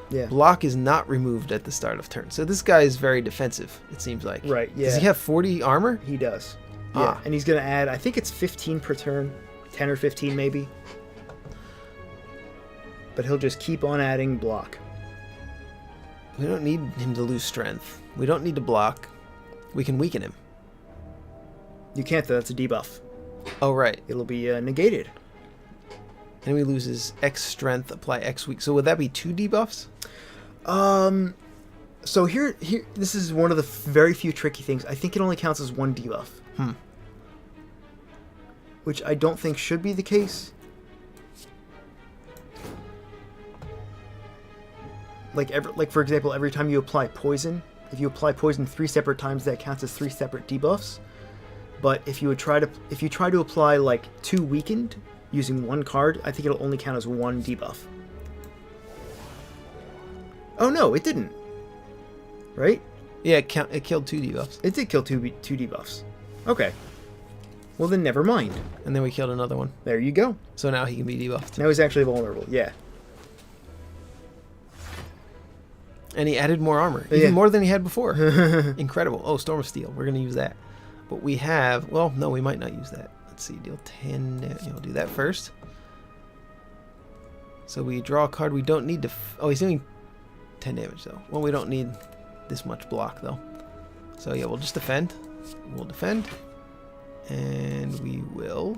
Yeah. Block is not removed at the start of turn. So this guy is very defensive, it seems like. Right, yeah. Does he have 40 armor? He does. Yeah, and he's going to add, I think it's 15 per turn. 10 or 15 maybe. But he'll just keep on adding block. We don't need him to lose strength. We don't need to block. We can weaken him. You can't though, that's a debuff. Oh, right. It'll be negated. Enemy loses X strength, apply X weak. So would that be 2 debuffs? So here, this is one of the very few tricky things. I think it only counts as 1 debuff. Which I don't think should be the case. like for example, every time you apply poison, if you apply poison 3 separate times, that counts as 3 separate debuffs. But if you try to apply like 2 weakened using 1 card, I think it'll only count as 1 debuff. Oh no, it didn't. Right? Yeah, it killed 2 debuffs. It did kill two debuffs. Okay. Well then, never mind. And then we killed another one. There you go. So now he can be debuffed. Now he's actually vulnerable. Yeah. And he added more armor, even more than he had before. Incredible. Oh, Storm of Steel. We're gonna use that. But we have, well, no, we might not use that. Let's see, deal 10, we'll do that first. So we draw a card we don't need to, oh, he's doing 10 damage though. Well, we don't need this much block though. So yeah, we'll just defend. We'll defend. And we will,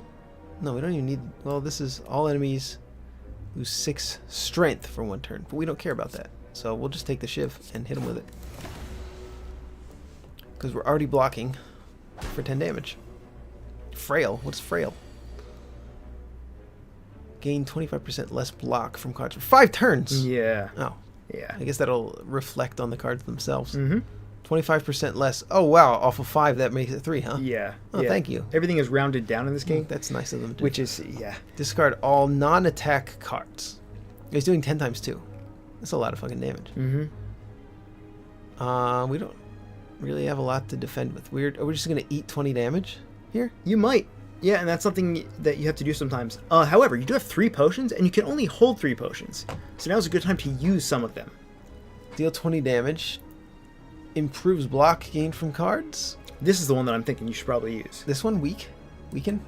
no, we don't even need, well, this is all enemies lose 6 strength for 1 turn, but we don't care about that. So we'll just take the Shiv and hit him with it. Because we're already blocking for 10 damage. Frail? What's frail? Gain 25% less block from cards for 5 turns. Yeah. Oh. Yeah. I guess that'll reflect on the cards themselves. Mm-hmm. 25% less. Oh, wow. Off of 5, that makes it 3, huh? Yeah. Oh, yeah. Thank you. Everything is rounded down in this game. That's nice of them to. Which is, yeah. Discard all non-attack cards. He's doing 10 times 2. That's a lot of fucking damage. Mm-hmm. We don't really have a lot to defend with. We're just going to eat 20 damage here? You might. Yeah, and that's something that you have to do sometimes. However, you do have 3 potions, and you can only hold 3 potions. So now's a good time to use some of them. Deal 20 damage. Improves block gained from cards. This is the one that I'm thinking you should probably use. This one, weak? Weaken?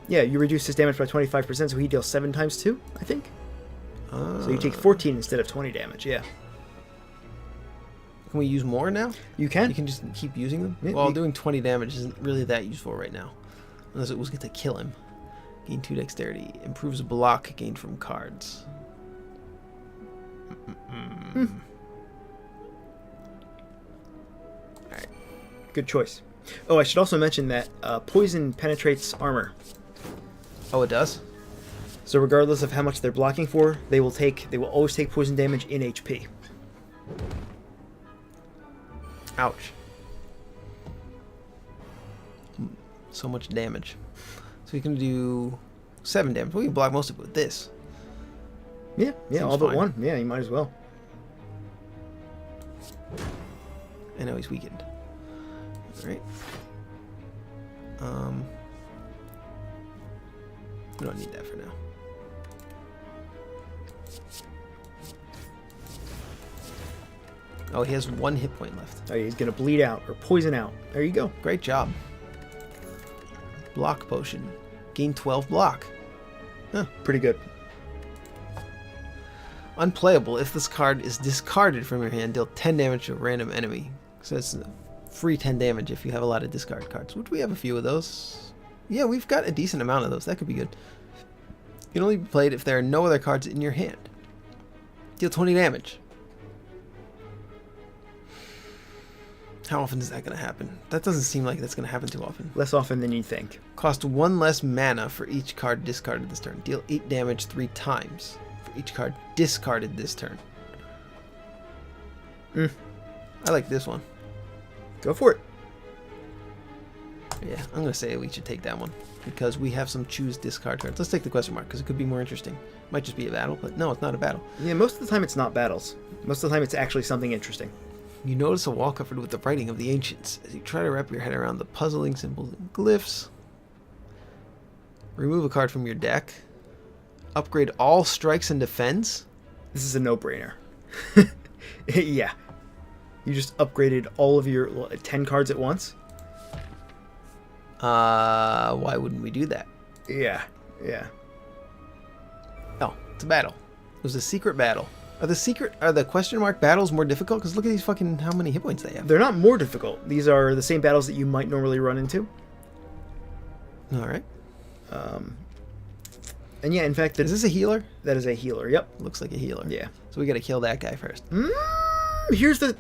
Yeah, you reduce his damage by 25%, so he deals 7 times 2, I think. So you take 14 instead of 20 damage, yeah. Can we use more now? You can. You can just keep using them? Yeah, Well, doing 20 damage isn't really that useful right now. Unless it was going to kill him. Gain 2 dexterity. Improves block gained from cards. Alright. Good choice. Oh, I should also mention that poison penetrates armor. Oh, it does? So regardless of how much they're blocking for, they will always take poison damage in HP. Ouch. So much damage. So we can do 7 damage. We can block most of it with this. Yeah, Seems all but fine. 1. Yeah, you might as well. I know he's weakened. Alright. We don't need that for now. Oh, he has 1 hit point left. Oh, he's gonna bleed out or poison out. There you go. Great job. Block potion. Gain 12 block. Huh. Pretty good. Unplayable. If this card is discarded from your hand, deal 10 damage to a random enemy. So it's free 10 damage if you have a lot of discard cards, which we have a few of those. Yeah, we've got a decent amount of those. That could be good. You can only be played if there are no other cards in your hand. Deal 20 damage. How often is that going to happen? That doesn't seem like that's going to happen too often. Less often than you think. Cost 1 less mana for each card discarded this turn. Deal 8 damage 3 times for each card discarded this turn. I like this one. Go for it. Yeah, I'm going to say we should take that one because we have some choose discard cards. Let's take the question mark because it could be more interesting. Might just be a battle, but no, it's not a battle. Yeah, most of the time it's not battles. Most of the time it's actually something interesting. You notice a wall covered with the writing of the ancients as you try to wrap your head around the puzzling symbols and glyphs. Remove a card from your deck. Upgrade all strikes and defense. This is a no-brainer. Yeah. You just upgraded all of your 10 cards at once? Why wouldn't we do that? Yeah. Yeah. Oh, it's a battle. It was a secret battle. Are the question mark battles more difficult? Because look at these fucking how many hit points they have. They're not more difficult. These are the same battles that you might normally run into. All right. And yeah, in fact, Is this a healer? that is a healer. Yep. Looks like a healer. Yeah. So we got to kill that guy first. Here's the.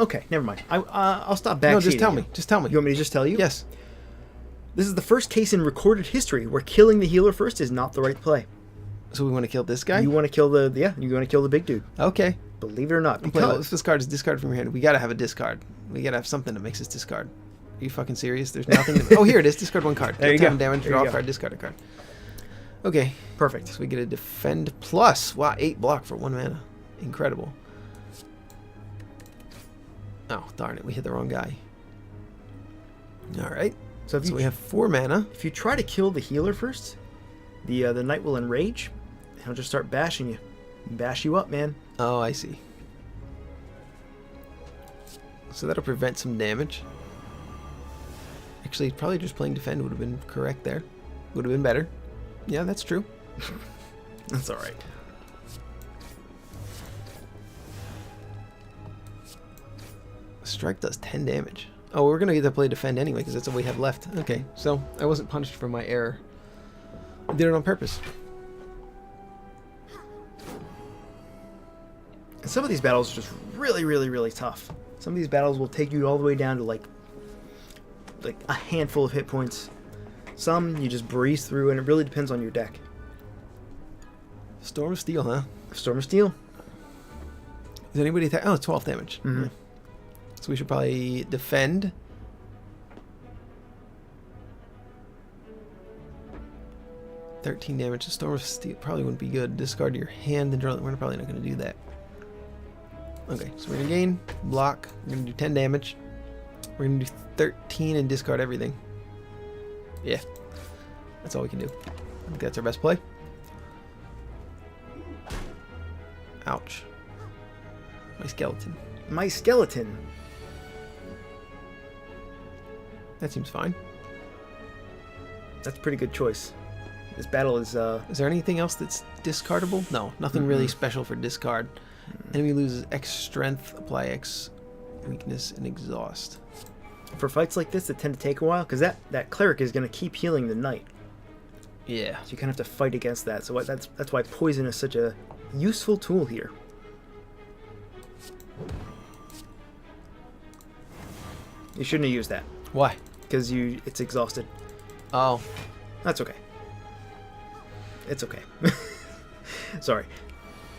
Okay, never mind. I'll stop back. No, just tell me. Just tell me. You want me to just tell you? Yes. This is the first case in recorded history where killing the healer first is not the right play. So we want to kill this guy? You want to kill the you want to kill the big dude. Okay. Believe it or not, Well, because if this card is discarded from your hand, we gotta have a discard. We gotta have something that makes us discard. Are you fucking serious? There's nothing. Oh, here it is. Discard one card. There you Time go. damage. There Draw you a go. card. Discard a card. Okay. perfect. So we get a defend plus. Wow, 8 block for 1 mana. Incredible. Oh, darn it. We hit the wrong guy. Alright. So if So you we have 4 mana. if you try to kill the healer first, the knight will enrage, and he'll just start bashing you, bash you up, man. Oh, I see. So that'll prevent some damage. Actually, probably just playing defend would have been correct there. Would have been better. Yeah, that's true. That's all right. Strike does 10 damage. Oh, we're gonna get to play defend anyway because that's all we have left. Okay, so I wasn't punished for my error. I did it on purpose. And some of these battles are just really, really, really tough. Some of these battles will take you all the way down to like a handful of hit points. Some you just breeze through, and it really depends on your deck. Storm of Steel, huh? Storm of Steel. Is anybody attack? Oh, 12 damage. Mhm. Yeah. So we should probably defend. $13 damage. The Storm of Steel probably wouldn't be good. Discard your hand and draw. We're probably not going to do that. Okay, so we're going to gain, block. We're going to do 10 damage. We're going to do 13 and discard everything. Yeah, that's all we can do. I think that's our best play. Ouch. My skeleton. My skeleton. That seems fine. That's a pretty good choice. This battle is Is there anything else that's discardable? No, nothing really special for discard. Enemy loses X strength, apply X weakness, and exhaust. for fights like this that tend to take a while, because that cleric is going to keep healing the knight. Yeah. So you kind of have to fight against that. So that's why poison is such a useful tool here. You shouldn't have used that Why? because it's exhausted. Oh. That's okay. It's okay. Sorry.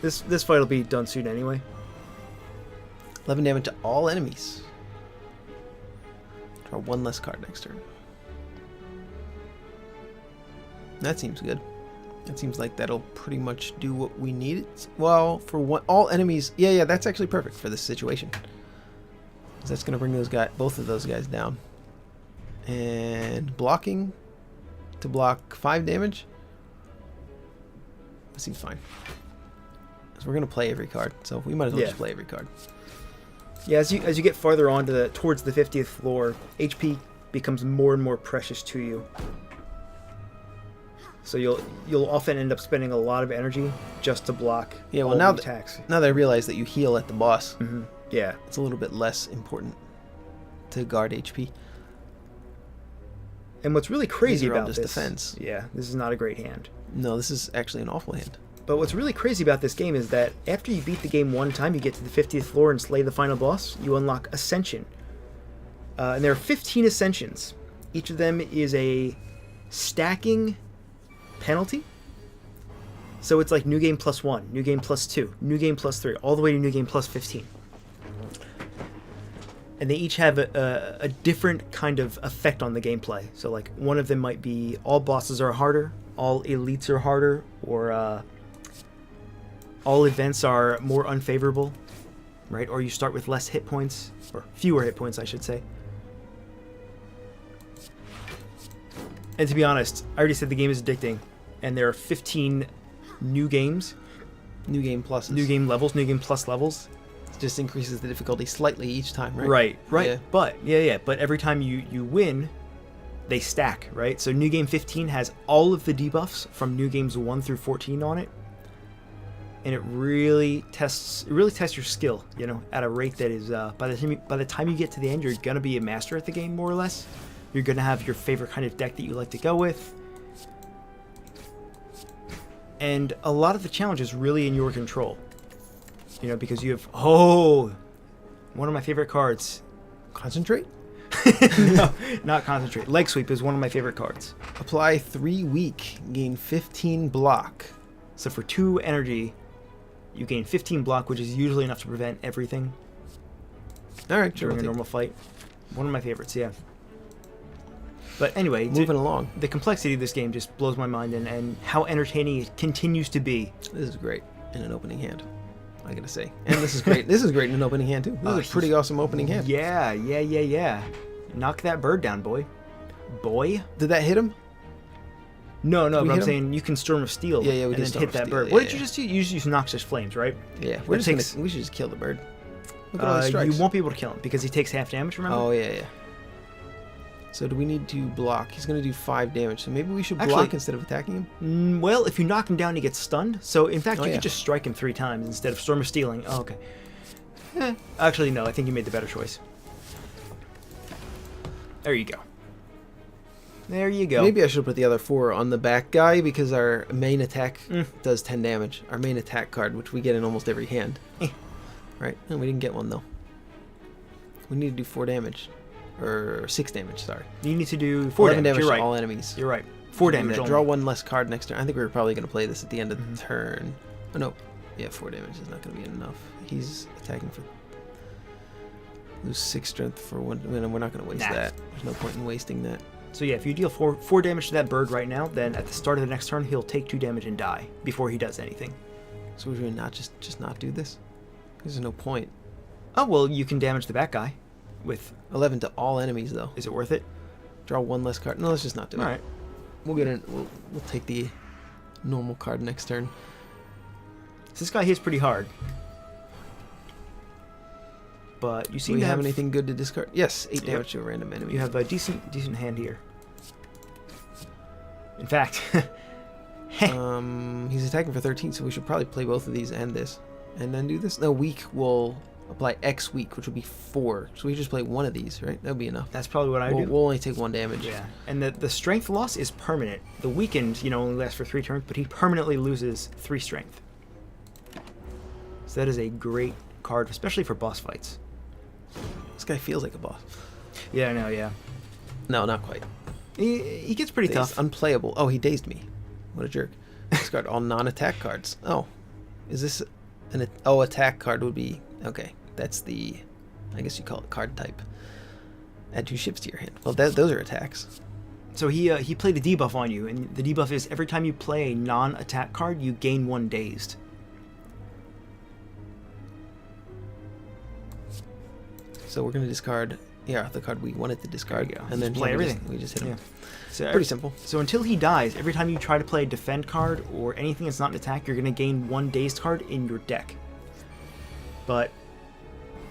This fight will be done soon anyway. 11 damage to all enemies. Draw 1 less card next turn. That seems good. It seems like that'll pretty much do what we need it. Well, for all enemies, yeah, that's actually perfect for this situation. 'Cause that's gonna bring both of those guys down. And blocking to block 5 damage. That seems fine. So we're gonna play every card, so we might as well just play every card. Yeah, as you get farther on to towards the 50th floor, HP becomes more and more precious to you. So you'll often end up spending a lot of energy just to block Yeah, well all now the attacks. now that I realize that you heal at the boss, Yeah. it's a little bit less important to guard HP. And what's really crazy These are all about just this, defense. yeah, this is not a great hand. No, this is actually an awful hand. But what's really crazy about this game is that after you beat the game one time, you get to the 50th floor and slay the final boss, you unlock Ascension. And there are 15 Ascensions. Each of them is a stacking penalty. So it's like New Game +1, New Game +2, New Game +3, all the way to New Game +15. And they each have a different kind of effect on the gameplay. So like one of them might be all bosses are harder, all elites are harder, or all events are more unfavorable, right? Or you start with less hit points, or fewer hit points, I should say. And to be honest, I already said the game is addicting, and there are 15 new games, New game pluses. new game levels, new game plus levels. It just increases the difficulty slightly each time, right? Right. Yeah. But every time you win, they stack, right? So New Game 15 has all of the debuffs from New Games 1 through 14 on it. And it really tests your skill, at a rate that is by the time you get to the end, you're gonna be a master at the game, more or less. You're gonna have your favorite kind of deck that you like to go with. And a lot of the challenge is really in your control. Because you have one of my favorite cards. Concentrate? No, not Concentrate. Leg Sweep is one of my favorite cards. Apply 3 weak, gain 15 block. So for 2 energy, you gain 15 block, which is usually enough to prevent everything All right, sure. during a normal fight. One of my favorites, yeah. But anyway, Moving along. the complexity of this game just blows my mind, and how entertaining it continues to be. This is great in an opening hand, I gotta say. And this is great. This is great in an opening hand too. This is a pretty awesome opening hand. Yeah. Knock that bird down, boy. Boy? Did that hit him? No, we but I'm hit him? saying you can Storm of Steel Yeah, we and can then Storm hit of that Steel, bird. yeah, What did yeah. you just do? You just use Noxious Flames, right? Yeah, That we should just kill the bird. Look at all the You strikes. won't be able to kill him because he takes half damage, remember? Oh yeah. So do we need to block? He's gonna do 5 damage. So maybe we should block Actually- instead of attacking him. Well, if you knock him down, he gets stunned. So, in fact, Oh, you yeah. could just strike him 3 times instead of Storm of Stealing. Oh, okay. Actually, no. I think you made the better choice. There you go. There you go. Maybe I should put the other 4 on the back guy because our main attack does 10 damage. Our main attack card, which we get in almost every hand. Right? No, we didn't get one though. We need to do 4 damage. Or 6 damage, sorry. You need to do 4 11 damage. damage You're to right. all enemies. You're right. 4 Do damage that. only. Draw 1 less card next turn. I think we were probably going to play this at the end of the turn. Oh no. Yeah, 4 damage is not going to be enough. He's attacking for... Lose 6 strength for 1. I mean, we're not going to waste Nah. that. There's no point in wasting that. So yeah, if you deal 4 damage to that bird right now, then at the start of the next turn, he'll take 2 damage and die before he does anything. So we're going to not just not do this? There's no point. Oh, well, you can damage the back guy with... 11 to all enemies, though. Is it worth it? Draw 1 less card. No, let's just not do it. All right. We'll get in. We'll take the normal card next turn. So this guy hits pretty hard. But you Do seem we to have anything good to discard? Yes, 8 Yep. damage to a random enemy. You have a decent hand here. In fact, He's attacking for 13, so we should probably play both of these and this, and then do this. No, weak will apply X weak, which will be 4. So we just play one of these, right? That'll be enough. that's probably what I We'll, do. we'll only take 1 damage. Yeah, and the strength loss is permanent. The weakened, only lasts for 3 turns, but he permanently loses 3 strength. So that is a great card, especially for boss fights. This guy feels like a boss. Yeah, I know. Yeah, No, not quite. he gets pretty Dazed, tough. unplayable. Oh, he dazed me. What a jerk. Discard all non-attack cards. Oh, is this an... Oh, attack card would be... Okay, that's the... I guess you call it card type. Add 2 ships to your hand. Well, those are attacks. So he played a debuff on you, and the debuff is every time you play a non-attack card, you gain 1 dazed. So we're going to discard... Yeah, the card we wanted to discard. There you go. And then Just play everything. We just hit him. Yeah. So Pretty simple. So until he dies, every time you try to play a defend card or anything that's not an attack, you're going to gain 1 dazed card in your deck. But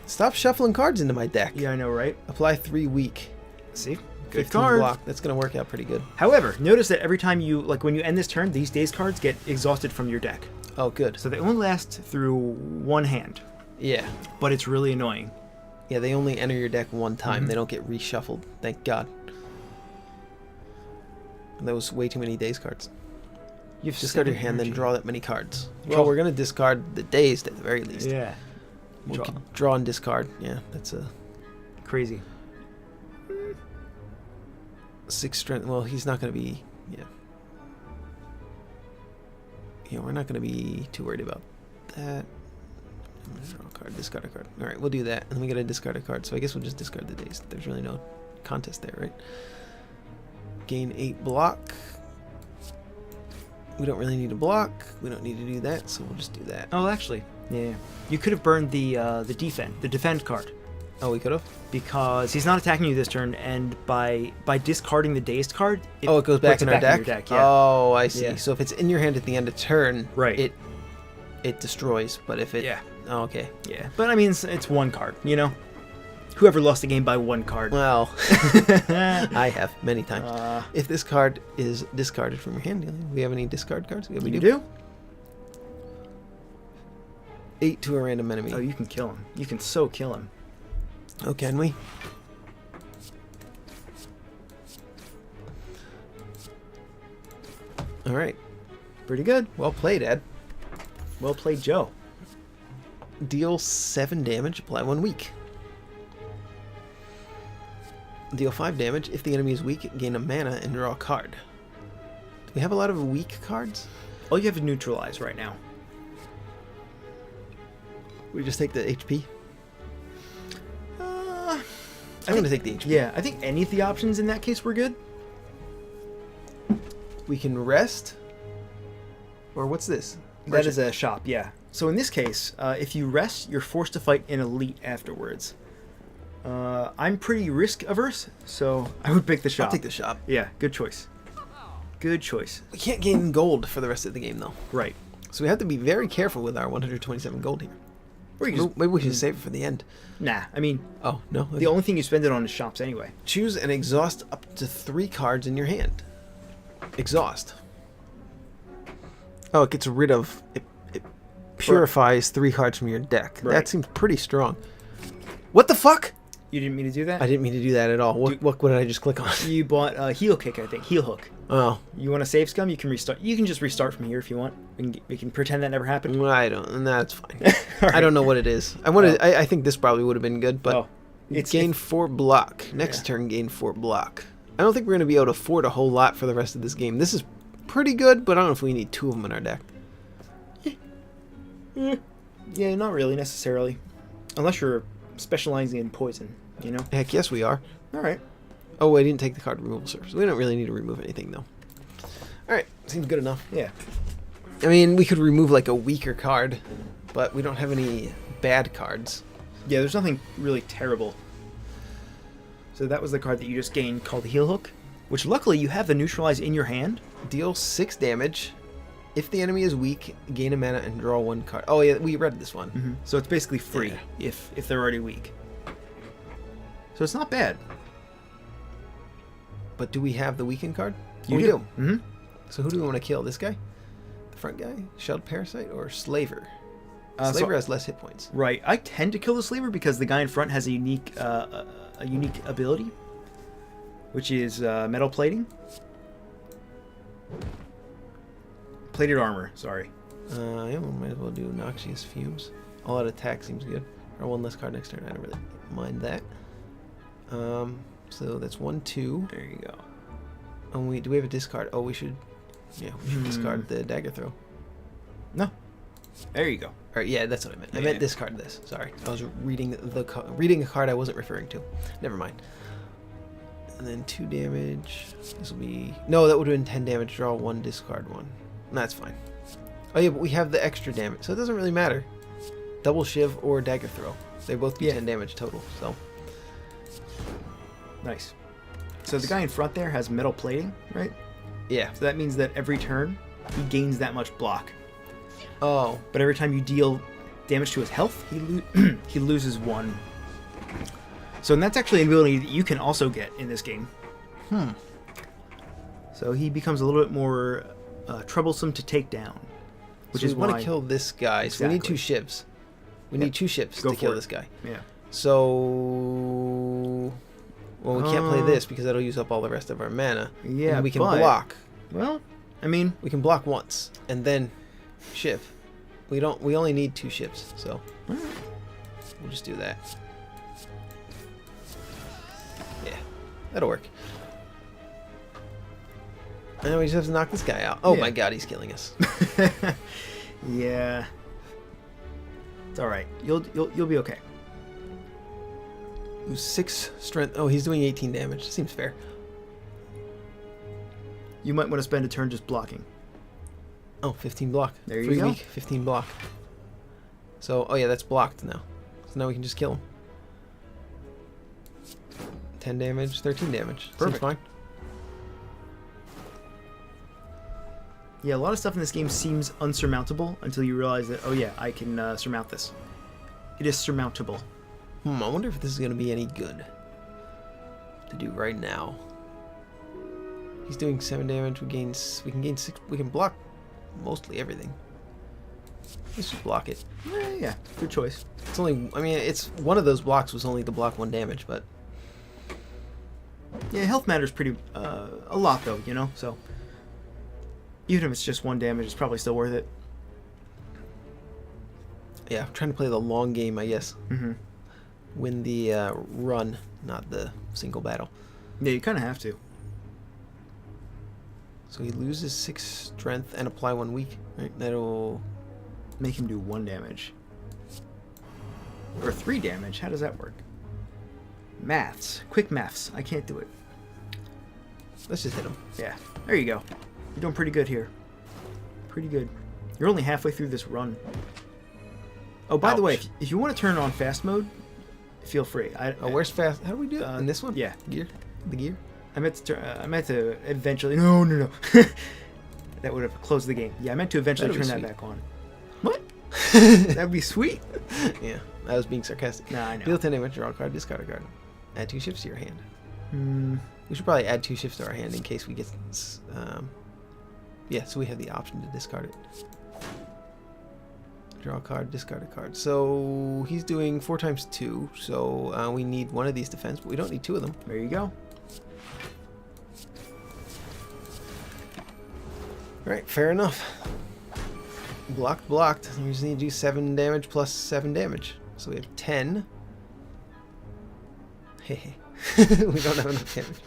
Stop shuffling cards into my deck. yeah, I know, right? Apply 3 weak. See, good 15 card. block. That's going to work out pretty good. However, notice that every time when you end this turn, these dazed cards get exhausted from your deck. Oh, good. So they only last through 1 hand, Yeah. but it's really annoying. Yeah, they only enter your deck 1 time. Mhm. They don't get reshuffled. Thank God. That was way too many daze cards. You've Discard your hand, then draw that many cards. Well, we're going to discard the dazed at the very least. Yeah, We'll draw and discard. Yeah, that's a crazy. 6 strength. Well, he's not going to be... Yeah. Yeah, we're not going to be too worried about that. I'm gonna draw a card, discard a card. Alright, we'll do that. And then we got to discard a card. So I guess we'll just discard the dazed. There's really no contest there, right? Gain 8 block. We don't really need to block. We don't need to do that, so we'll just do that. Oh, actually, yeah. You could have burned the defend card, Oh, we could have? because he's not attacking you this turn, and by discarding the dazed card, It goes back puts in it our deck? your deck. Yeah. Oh, I see. Yeah. So if it's in your hand at the end of turn, Right. it destroys. But if it... Yeah. Oh, okay. Yeah, but I mean, it's 1 card, Whoever lost the game by 1 card. Well, I have many times. If this card is discarded from your hand, do we have any discard cards? Yeah, we you do. do? 8 to a random enemy. Oh, you can kill him. You can so kill him. Oh, can we? All right. Pretty good. Well played, Ed. Well played, Joe. Deal 7 damage, apply 1 weak. Deal 5 damage. If the enemy is weak, gain a mana and draw a card. Do we have a lot of weak cards? All you have to neutralize right now. We just take the HP. I'm going to take the HP. Yeah, I think any of the options in that case were good. We can rest. Or what's this? That is a shop, yeah. So in this case, if you rest, you're forced to fight an elite afterwards. I'm pretty risk averse, so I would pick the shop. I'll take the shop. Yeah, good choice. Good choice. We can't gain gold for the rest of the game, though. Right. So we have to be very careful with our 127 gold here. Or you just, Maybe we should save it for the end. nah, I mean, Oh, no? the only thing you spend it on is shops anyway. Choose and exhaust up to 3 cards in your hand. Exhaust. Oh, it gets rid of... It purifies 3 cards from your deck. Right. That seems pretty strong. What the fuck? You didn't mean to do that? I didn't mean to do that at all. What did I just click on? You bought heel kick, I think. Heel hook. Oh. You want to save scum? You can restart. You can just restart from here if you want. We can pretend that never happened. Well, I don't... That's fine. Right. I don't know what it is. I think this probably would have been good, but... Oh, it's gain 4 block. Next turn, gain 4 block. I don't think we're going to be able to afford a whole lot for the rest of this game. This is pretty good, but I don't know if we need 2 of them in our deck. Yeah, not really necessarily, unless you're specializing in poison. You know. Heck, yes, we are. All right. Oh, I didn't take the card removal service. We don't really need to remove anything, though. All right, seems good enough. Yeah. I mean, we could remove, like, a weaker card, but we don't have any bad cards. Yeah, there's nothing really terrible. So that was the card that you just gained called the heel hook, which luckily you have the neutralize in your hand. Deal 6 damage. If the enemy is weak, gain a mana and draw 1 card. Oh, yeah, we read this one. Mm-hmm. So it's basically free if they're already weak. So it's not bad. But do we have the weakened card? You we do. Mm-hmm. So who do we want to kill? This guy? The front guy? Shelled Parasite or Slaver? So- Slaver has less hit points. Right. I tend to kill the slaver because the guy in front has a unique ability, which is metal plating. Plated armor. Sorry. Yeah, we might as well do Noxious Fumes. All out attack seems good. Or 1 less card next turn. I don't really mind that. So that's 1, 2. There you go. And do we have a discard? Oh, we should. Yeah, we should discard the dagger throw. No. There you go. All right, yeah, that's what I meant. I Yeah. meant discard this. Sorry, I was reading reading a card I wasn't referring to. Never mind. And then 2 damage. This will be no. That would have been 10 damage. Draw 1, discard 1. That's fine. Oh yeah, but we have the extra damage, so it doesn't really matter. Double shiv or dagger throw. They both do 10 damage total. So nice. So the guy in front there has metal plating, right? yeah. So that means that every turn he gains that much block. Oh, But every time you deal damage to his health, he loses 1. So and that's actually an ability that you can also get in this game. So he becomes a little bit more troublesome to take down, which so is we want why to kill this guy. So we need 2 Exactly. shivs. We need 2 shivs Go to for kill it. this guy. Yeah. So, well, we can't play this because that'll use up all the rest of our mana. Yeah, and we can but- block. Well, I mean, We can block once and then shiv. We only need 2 shivs, so we'll just do that. Yeah, that'll work. And we just have to knock this guy out. Oh Yeah. my god, he's killing us. yeah. It's all right. You'll be okay. Lose 6 strength. Oh, he's doing 18 damage. Seems fair. You might want to spend a turn just blocking. Oh, 15 block. There you 3 go. weak, 15 block. So, oh yeah, that's blocked now. So now we can just kill him. 10 damage, 13 damage. Seems Perfect. fine. Yeah, a lot of stuff in this game seems unsurmountable until you realize that, oh yeah, I can surmount this. It is surmountable. I wonder if this is going to be any good to do right now. He's doing 7 damage. We can gain 6. We can block mostly everything. Let's just block it. Yeah, good choice. It's only. I mean, it's one of those blocks was only to block 1 damage, but Yeah, health matters pretty a lot though, you know. So even if it's just 1 damage, it's probably still worth it. yeah, I'm trying to play the long game, I guess. Mm-hmm. Win the run, not the single battle. Yeah, you kind of have to. So he loses 6 strength and apply 1 weak. Right, that'll Make him do 1 damage. Or 3 damage. How does that work? Maths. Quick maths. I can't do it. let's just hit him. Yeah. There you go. You're doing pretty good here. Pretty good. You're only halfway through this run. Oh, by the way, if you want to turn on fast mode, feel free. Where's fast? How do we do it? In this one? Yeah. Gear? The gear? I meant to eventually. No. That would have closed the game. Yeah, I meant to eventually turn that back on. What? That'd be sweet. Yeah, I was being sarcastic. Nah, I know. Deal 10 damage, draw a card, discard a card. Add 2 shifts to your hand. Hmm. We should probably add 2 shifts to our hand in case we get. Yeah, so we have the option to discard it. Draw a card, discard a card. So he's doing 4 times 2. So we need 1 of these defense, but we don't need 2 of them. There you go. Alright, fair enough. Blocked. You just need to do 7 damage plus 7 damage. So we have 10. Hey, we don't have enough damage.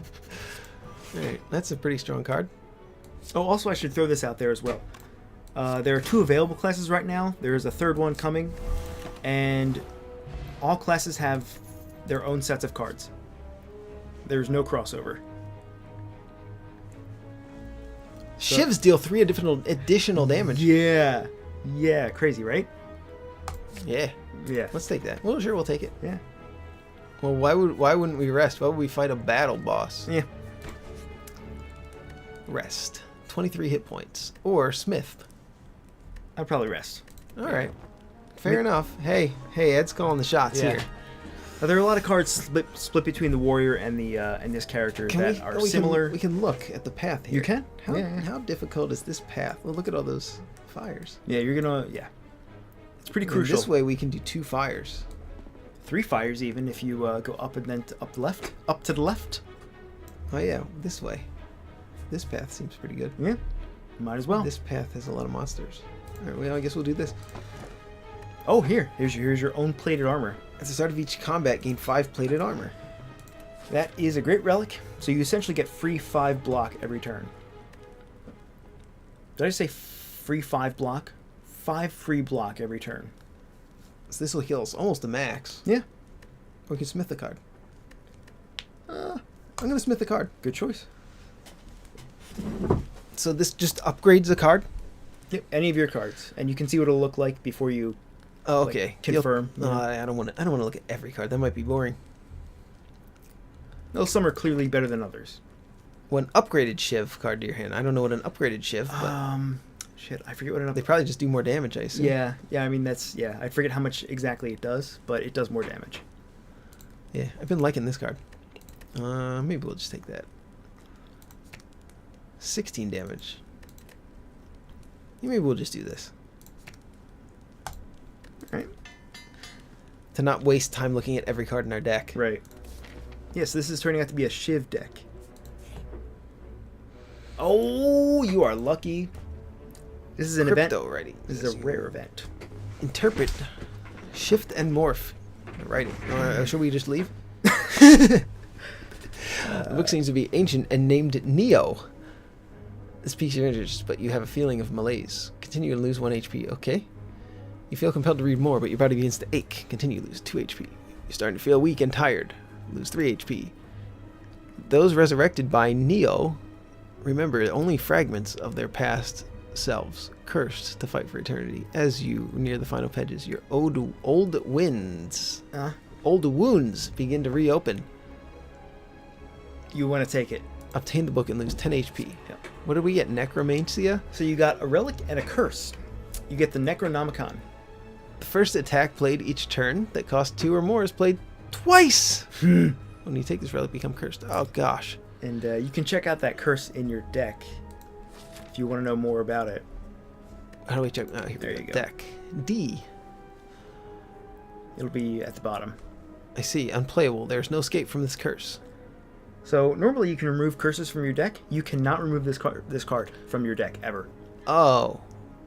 Alright, that's a pretty strong card. Oh, also I should throw this out there as well. There are 2 available classes right now. There is a 3rd one coming. And all classes have their own sets of cards. There's no crossover. Shivs deal 3 additional damage. Yeah. Yeah, crazy, right? Yeah. Yeah. Let's take that. Well, sure, we'll take it. Yeah. Well, why wouldn't we rest? Why would we fight a battle boss? Yeah. Rest. 23 hit points. Or Smith. I'd probably rest. All right. Fair enough. Hey, Ed's calling the shots here. There are a lot of cards split between the warrior and the and this character that are similar. We can look at the path here. You can? How difficult is this path? Well, look at all those fires. Yeah, you're gonna. Yeah, it's pretty And crucial. This way we can do 2 fires. 3 fires even if you go up and then up to the left. Oh yeah, this way. This path seems pretty good. Yeah, might as well. This path has a lot of monsters. All right, well, I guess we'll do this. Oh, here's your own plated armor. At the start of each combat, gain 5 plated armor. That is a great relic. So you essentially get free 5 block every turn. Did I say free 5 block? 5 free block every turn. So this will heal us almost to max. Yeah. Or we can smith the card. I'm gonna smith the card. Good choice. So this just upgrades the card. Yep. Any of your cards, and you can see what it'll look like before you. Oh, okay. Like, confirm. No, I don't want to look at every card. That might be boring. No, some are clearly better than others. One upgraded Shiv card to your hand. I don't know what an upgraded Shiv, but shit, I forget what an they probably just do more damage, I assume. Yeah. I mean I forget how much exactly it does, but it does more damage. Yeah, I've been liking this card. Maybe we'll just take that. 16 damage. Yeah, maybe we'll just do this. Right. To not waste time looking at every card in our deck. Right. Yes, this is turning out to be a Shiv deck. Oh, you are lucky. This is an event. Writing. This is a rare event. Interpret. Shift and morph. Writing. Should we just leave? The book seems to be ancient and named Neo. This piques your interest, but you have a feeling of malaise. Continue and lose 1 HP. Okay. You feel compelled to read more, but your body begins to ache. Continue, lose 2 HP. You're starting to feel weak and tired. Lose 3 HP. Those resurrected by Neo remember only fragments of their past selves, cursed to fight for eternity. As you near the final pages, your old wounds begin to reopen. You want to take it. Obtain the book and lose 10 HP. Yep. What did we get? Necromancia? So you got a relic and a curse. You get the Necronomicon. The first attack played each turn that cost 2 or more is played twice. When you take this relic, become cursed. Oh gosh. And you can check out that curse in your deck if you want to know more about it. How do we check? Oh, here There we you go. Deck. D. It'll be at the bottom. I see. Unplayable. There's no escape from this curse. So normally you can remove curses from your deck. You cannot remove this card from your deck ever. Oh.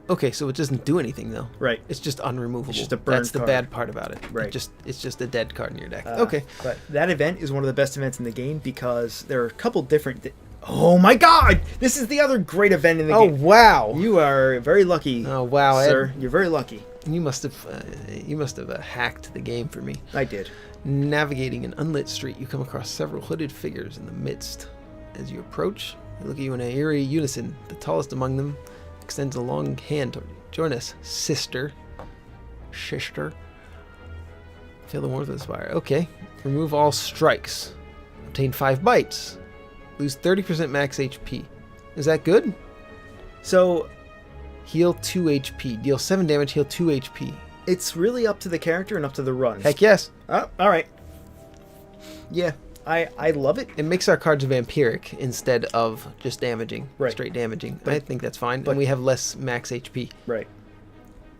Okay, so it doesn't do anything though. Right. It's just unremovable. It's just a burned That's the card. bad part about it. Right. It's just a dead card in your deck. Okay. But that event is one of the best events in the game because there are a couple different Oh my god! This is the other great event in the Oh, game. wow. You are very lucky. Oh, wow, sir. Ed. You're very lucky. You must have hacked the game for me. I did. Navigating an unlit street, you come across several hooded figures in the midst. As you approach, they look at you in an eerie unison. The tallest among them extends a long hand toward you. Join us, sister. Sister. Feel the warmth of the Spire. Okay. Remove all strikes. Obtain 5 bites. Lose 30% max HP. Is that good? So, Heal 2 HP. Deal 7 damage, heal 2 HP. it's really up to the character and up to the run. Heck yes. Oh, alright. Yeah, I love it. It makes our cards vampiric instead of just damaging. Right. Straight damaging. But- I think that's fine. but- And we have less max HP. Right.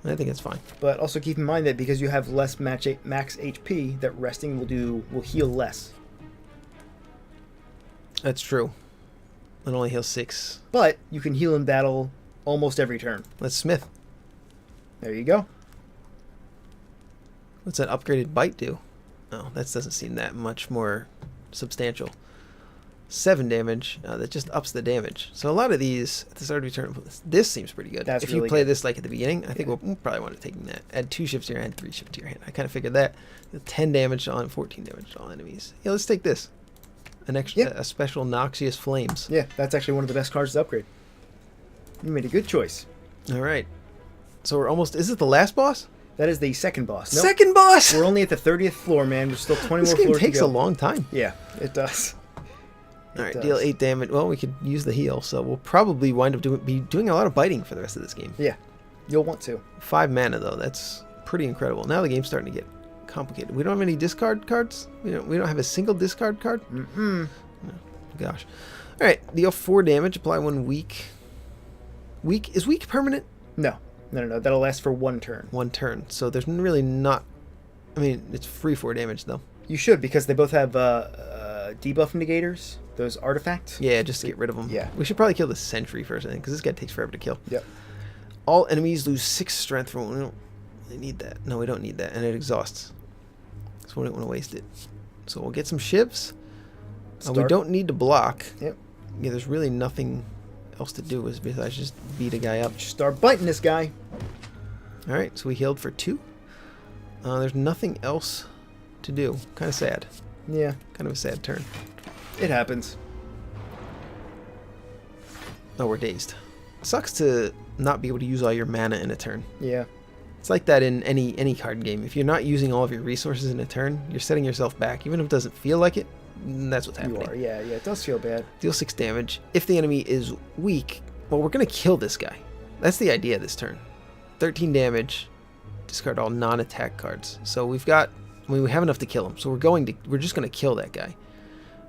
I think it's fine. But also keep in mind that because you have less max HP, that resting will heal less. That's true. It only heals 6. But you can heal in battle almost every turn. Let's smith. There you go. What's that upgraded bite do? Oh, that doesn't seem that much more substantial. 7 damage. That just ups the damage. So a lot of these at the start of your turn. This seems pretty good. That's if you really play good. this like at the beginning, I think we'll probably want to take that. Add 2 shifts to your hand, 3 shifts to your hand. I kind of figured that. 10 damage on 14 damage to all enemies. Yeah, let's take this. An extra, Yeah. a special Noxious Flames. Yeah, that's actually one of the best cards to upgrade. You made a good choice. All right. So we're almost. Is it the last boss? That is the second boss. Nope. Second boss. We're only at the 30th floor, man. There's still 20 This more game floors takes to a go. long time. Yeah, it does. All right, does. deal 8 damage. Well, we could use the heal, so we'll probably wind up be doing a lot of biting for the rest of this game. Yeah, you'll want to. 5 mana though. That's pretty incredible. Now the game's starting to get complicated. We don't have any discard cards. We don't have a single discard card. Mm-mm. Gosh. All right, deal 4 damage. Apply 1 weak. Weak is weak permanent? No. That'll last for 1 turn. 1 turn. So there's really not. I mean, it's free 4 damage though. You should, because they both have debuff negators, those artifacts. Yeah, just to get rid of them. Yeah. We should probably kill the sentry first, I think, because this guy takes forever to kill. Yep. All enemies lose 6 strength from. We don't really need that. No, we don't need that, and it exhausts. So we don't want to waste it. So we'll get some shivs. We Start. don't need to block. Yep. Yeah, there's really nothing else to do besides just beat a guy up. Start biting this guy. All right, so we healed for 2. There's nothing else to do. Kind of sad. Yeah, Kind of a sad turn. it happens. Oh, we're dazed. Sucks to not be able to use all your mana in a turn. Yeah. It's like that in any card game. If you're not using all of your resources in a turn, you're setting yourself back. Even if it doesn't feel like it, that's what's happening. You are. Yeah, it does feel bad. Deal 6 damage. If the enemy is weak, well, we're going to kill this guy. That's the idea this turn. 13 damage. Discard all non-attack cards. So we have enough to kill him. So we're just going to kill that guy.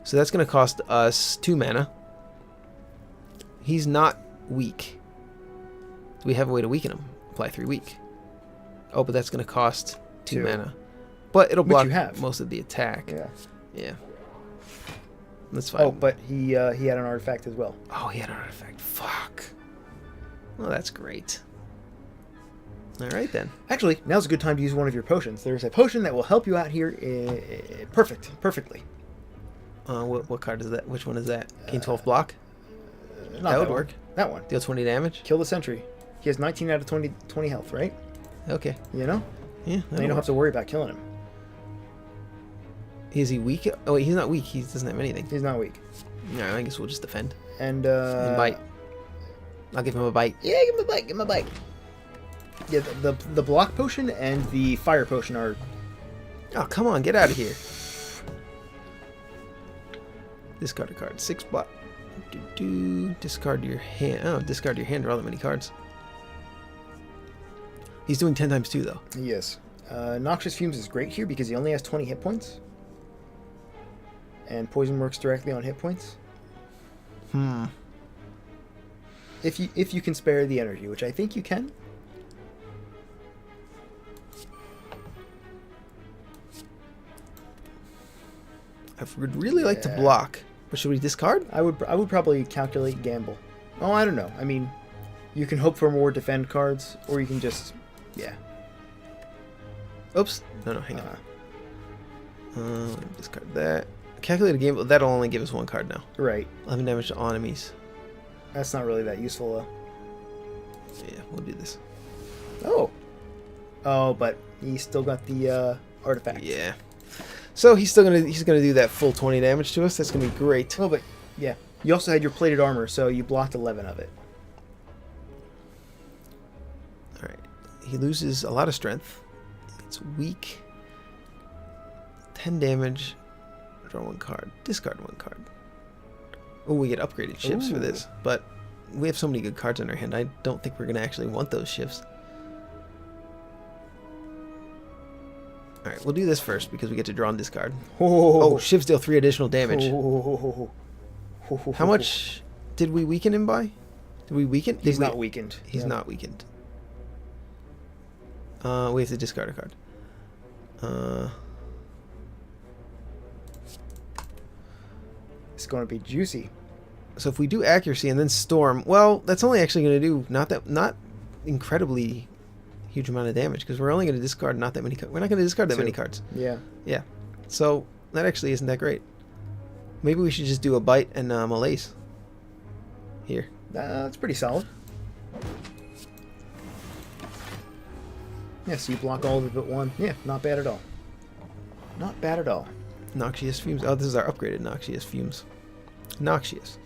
So that's going to cost us 2 mana. He's not weak. Do we have a way to weaken him? Apply 3 weak. Oh, but that's going to cost 2 2. mana. But it'll Which block you have. most of the attack. Yeah. Yeah. That's fine. Oh, but he had an artifact as well. Oh, he had an artifact. Fuck. Well, that's great. All right, then. Actually, now's a good time to use one of your potions. There's a potion that will help you out here perfectly. What card is that? Which one is that? Gain 12 block? Not That would one. work. That one. Deal 20 damage? Kill the sentry. He has 19 out of 20 health, right? Okay. You know? Yeah, Now that'll you don't work. have to worry about killing him. Is he weak? Oh, wait, he's not weak. He doesn't have anything. He's not weak. All right, I guess we'll just defend. And And bite. I'll give him a bite. Yeah, give him a bite. Give him a bite. Yeah, the block potion and the fire potion are. Oh, come on. Get out of here. Discard a card. 6 block. Discard your hand. Oh, discard your hand. Draw that many cards. He's doing 10 times 2, though. Yes. Noxious Fumes is great here because he only has 20 hit points. And poison works directly on hit points. If you can spare the energy, which I think you can. I would really like to block. But should we discard? I would probably calculate gamble. Oh, I don't know. I mean, you can hope for more defend cards, or you can just, yeah. Oops. No, hang on. Discard that. Calculated game, that'll only give us one card now. Right. 11 damage to all enemies. That's not really that useful, though. Yeah, we'll do this. Oh. Oh, but he's still got the artifact. Yeah. So he's gonna do that full 20 damage to us. That's gonna be great. Oh, but yeah. You also had your plated armor, so you blocked 11 of it. All right. He loses a lot of strength. It's weak. 10 damage. Draw one card. Discard one card. Oh, we get upgraded shifts for this, but we have so many good cards in our hand. I don't think we're gonna actually want those shifts. All right, we'll do this first because we get to draw and discard. Oh, shifts deal 3 additional damage. How much did we weaken him by? Did we weaken? He's not weakened. He's not weakened. We have to discard a card. It's going to be juicy. So if we do accuracy and then storm, well, that's only actually going to do not incredibly huge amount of damage because we're only going to discard not that many cards. We're not going to discard that many cards. Yeah. Yeah. So that actually isn't that great. Maybe we should just do a bite and malaise. Here. That's pretty solid. Yeah, so you block all of it but one. Yeah, not bad at all. Not bad at all. Noxious fumes. Oh, this is our upgraded noxious fumes. Noxious.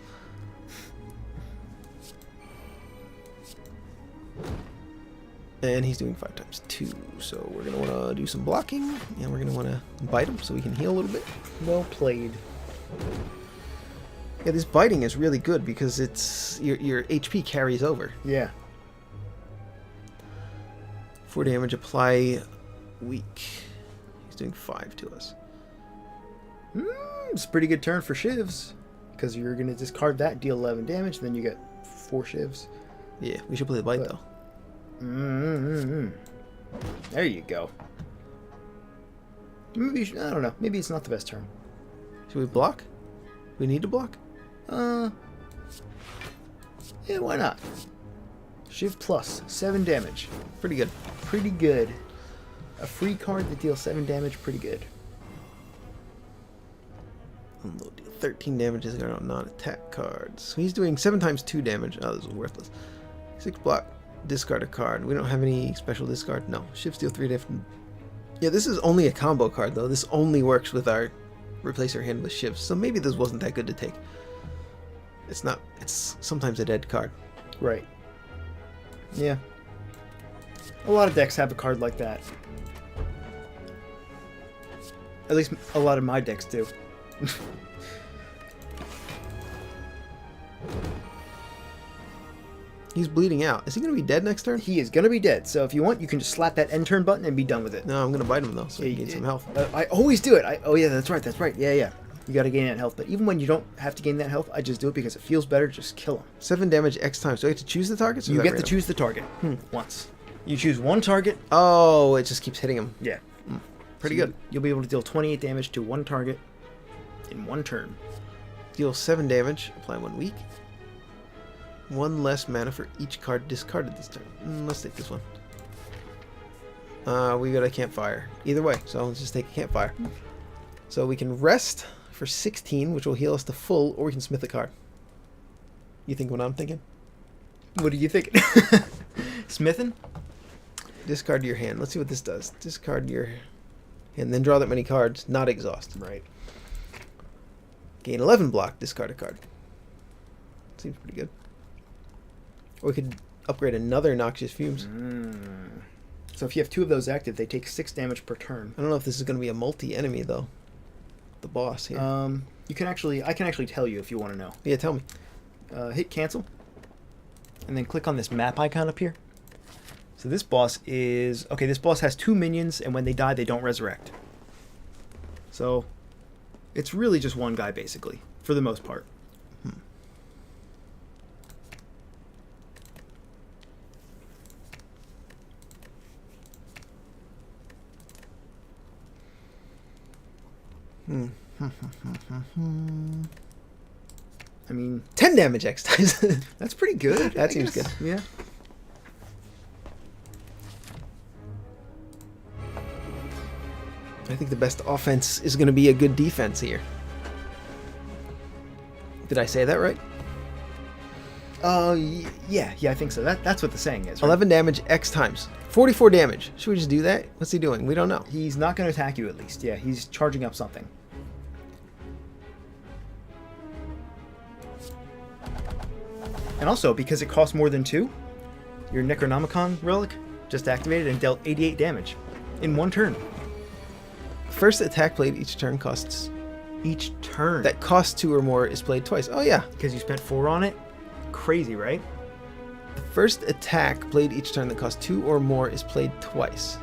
And he's doing 5 times 2, so we're going to want to do some blocking, and we're going to want to bite him so we can heal a little bit. Well played. Yeah, this biting is really good because it's your HP carries over. Yeah. 4 damage, apply weak. He's doing 5 to us. It's a pretty good turn for shivs because you're going to discard that, deal 11 damage, then you get 4 shivs. Yeah, we should play the bite though. There you go. Maybe I don't know. Maybe it's not the best turn. Should we block? We need to block? Yeah, why not? Shiv plus 7 damage. Pretty good. Pretty good. A free card that deals 7 damage. Pretty good. Unload deal 13 damage is on non-attack cards. So he's doing 7 times 2 damage. Oh, this is worthless. 6 block. Discard a card. We don't have any special discard. No. Shifts deal 3 different. Yeah, this is only a combo card though. This only works with our replace our hand with shifts. So maybe this wasn't that good to take. It's not. It's sometimes a dead card. Right. Yeah. A lot of decks have a card like that. At least a lot of my decks do. He's bleeding out. Is he going to be dead next turn? He is going to be dead. So if you want, you can just slap that end turn button and be done with it. No, I'm going to bite him though, so he gains some health. I always do it. Oh yeah, that's right. That's right. Yeah. You got to gain that health. But even when you don't have to gain that health, I just do it because it feels better. Just kill him. 7 damage X times. So I get to choose the target? You get to choose the target once. You choose one target. Oh, it just keeps hitting him. Yeah. Pretty good. You'll be able to deal 28 damage to one target in one turn. Deal 7 damage. Apply 1 weak. 1 less mana for each card discarded this turn. Let's take this one. We got a campfire. Either way, so let's just take a campfire. So we can rest for 16, which will heal us to full, or we can smith a card. You think what I'm thinking? What are you thinking? Smithing? Discard your hand. Let's see what this does. Discard your hand, then draw that many cards, not exhaust. Right. Gain 11 block, discard a card. Seems pretty good. Or we could upgrade another Noxious Fumes. So if you have 2 of those active, they take 6 damage per turn. I don't know if this is going to be a multi-enemy, though. The boss here. I can actually tell you if you want to know. Yeah, tell me. Hit cancel. And then click on this map icon up here. So this boss is... Okay, this boss has 2 minions, and when they die, they don't resurrect. So it's really just one guy, basically, for the most part. I mean, 10 damage X times. that's pretty good. That seems good. Yeah. I think the best offense is going to be a good defense here. Did I say that right? Yeah, I think so. That's what the saying is. Right? 11 damage X times. 44 damage. Should we just do that? What's he doing? We don't know. He's not going to attack you at least. Yeah, he's charging up something. And also, because it costs more than 2, your Necronomicon relic just activated and dealt 88 damage in 1 turn. First attack played each turn costs... Each turn. That costs 2 or more is played twice. Oh, yeah. Because you spent 4 on it? Crazy, right? The first attack played each turn that costs 2 or more is played twice.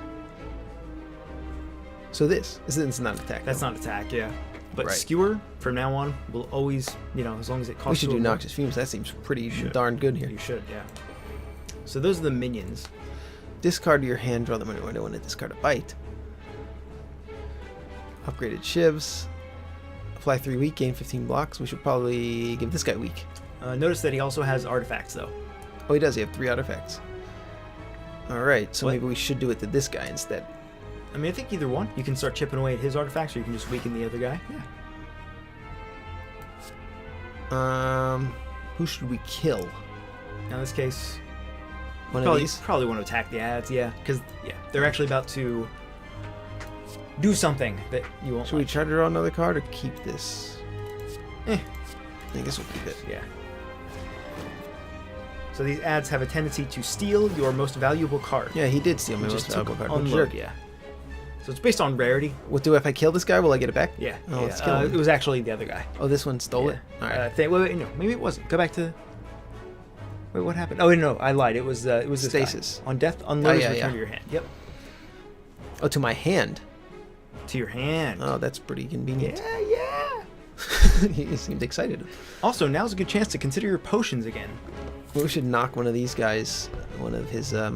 So this is not attack. That's not attack, yeah. But Right. Skewer, from now on, will always, as long as it costs... We should 2 do or more. Noxious Fumes. That seems pretty darn good here. You should, yeah. So those are the minions. Discard your hand, draw them when I want to discard a bite. Upgraded shivs. Apply 3 weak, gain 15 blocks. We should probably give this guy weak. Notice that he also has artifacts, though. Oh, he does. He has 3 artifacts. Alright, so What? maybe we should do it to this guy instead. I mean, I think either one. You can start chipping away at his artifacts, or you can just weaken the other guy. Yeah. Who should we kill? Now, in this case, One of these? probably want to attack the ads, yeah. Because, they're actually about to do something that you won't Should we like. try to draw another card or keep this? I guess we'll keep it. Yeah. So these ads have a tendency to steal your most valuable card. Yeah, he did steal my Which most is valuable to card. What a unload, jerk. yeah. So it's based on rarity. What do if I kill this guy? Will I get it back? Yeah. Oh, yeah. let's kill him. It was actually the other guy. Oh, this one stole it? Alright. Wait, no, maybe it wasn't. Go back to... Wait, what happened? Oh, no, I lied. It was this Stasis. guy. On death, unload is yeah, return yeah. to your hand. Yep. Oh, to my hand. To your hand. Oh, that's pretty convenient. Yeah. He seemed excited. Also, now's a good chance to consider your potions again. We should knock one of these guys. One of his, Yeah,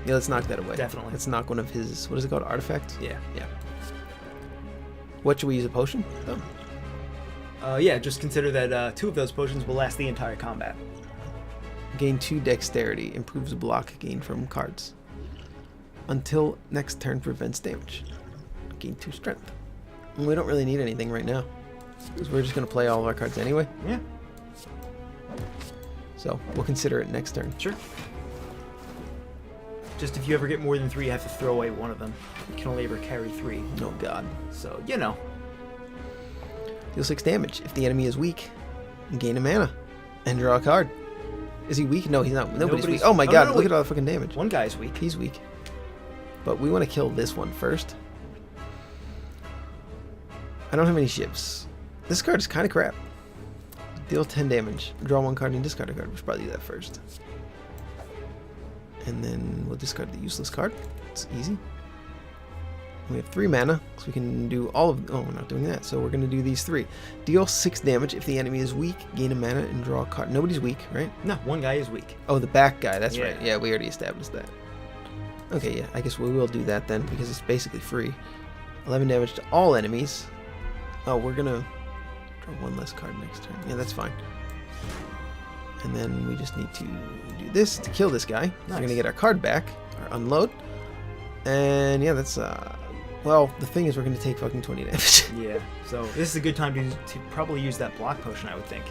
let's knock that away. Definitely. Let's knock one of his, what is it called? Artifacts? Yeah. What should we use a potion? Oh. Yeah, just consider that 2 of those potions will last the entire combat. Gain 2 dexterity. Improves block gain from cards. Until next turn prevents damage. Gain 2 strength. And we don't really need anything right now. Because we're just going to play all of our cards anyway. Yeah, So we'll consider it next turn. sure. Just if you ever get more than 3, you have to throw away one of them. You can only ever carry 3. Oh god. So, Deal 6 damage. If the enemy is weak, gain a mana. And draw a card. Is he weak? No, he's not. Nobody's weak. Oh my god, look wait. at all the fucking damage. One guy's weak. He's weak. But we want to kill this one first. I don't have any shivs. This card is kind of crap. Deal 10 damage. Draw 1 card and discard a card. We should probably do that first. And then we'll discard the useless card. It's easy. We have 3 mana, so we can do all of... Oh, we're not doing that, so we're going to do these 3. Deal 6 damage if the enemy is weak. Gain a mana and draw a card. Nobody's weak, right? No, one guy is weak. Oh, the back guy. That's Yeah. right. Yeah, we already established that. Okay, yeah. I guess we will do that then, because it's basically free. 11 damage to all enemies. Oh, we're going to draw 1 less card next turn. Yeah, that's fine. And then we just need to do this to kill this guy. We're going to get our card back, or unload. And yeah, that's... Well, the thing is we're going to take fucking 20 damage. Yeah, so this is a good time to probably use that block potion, I would think.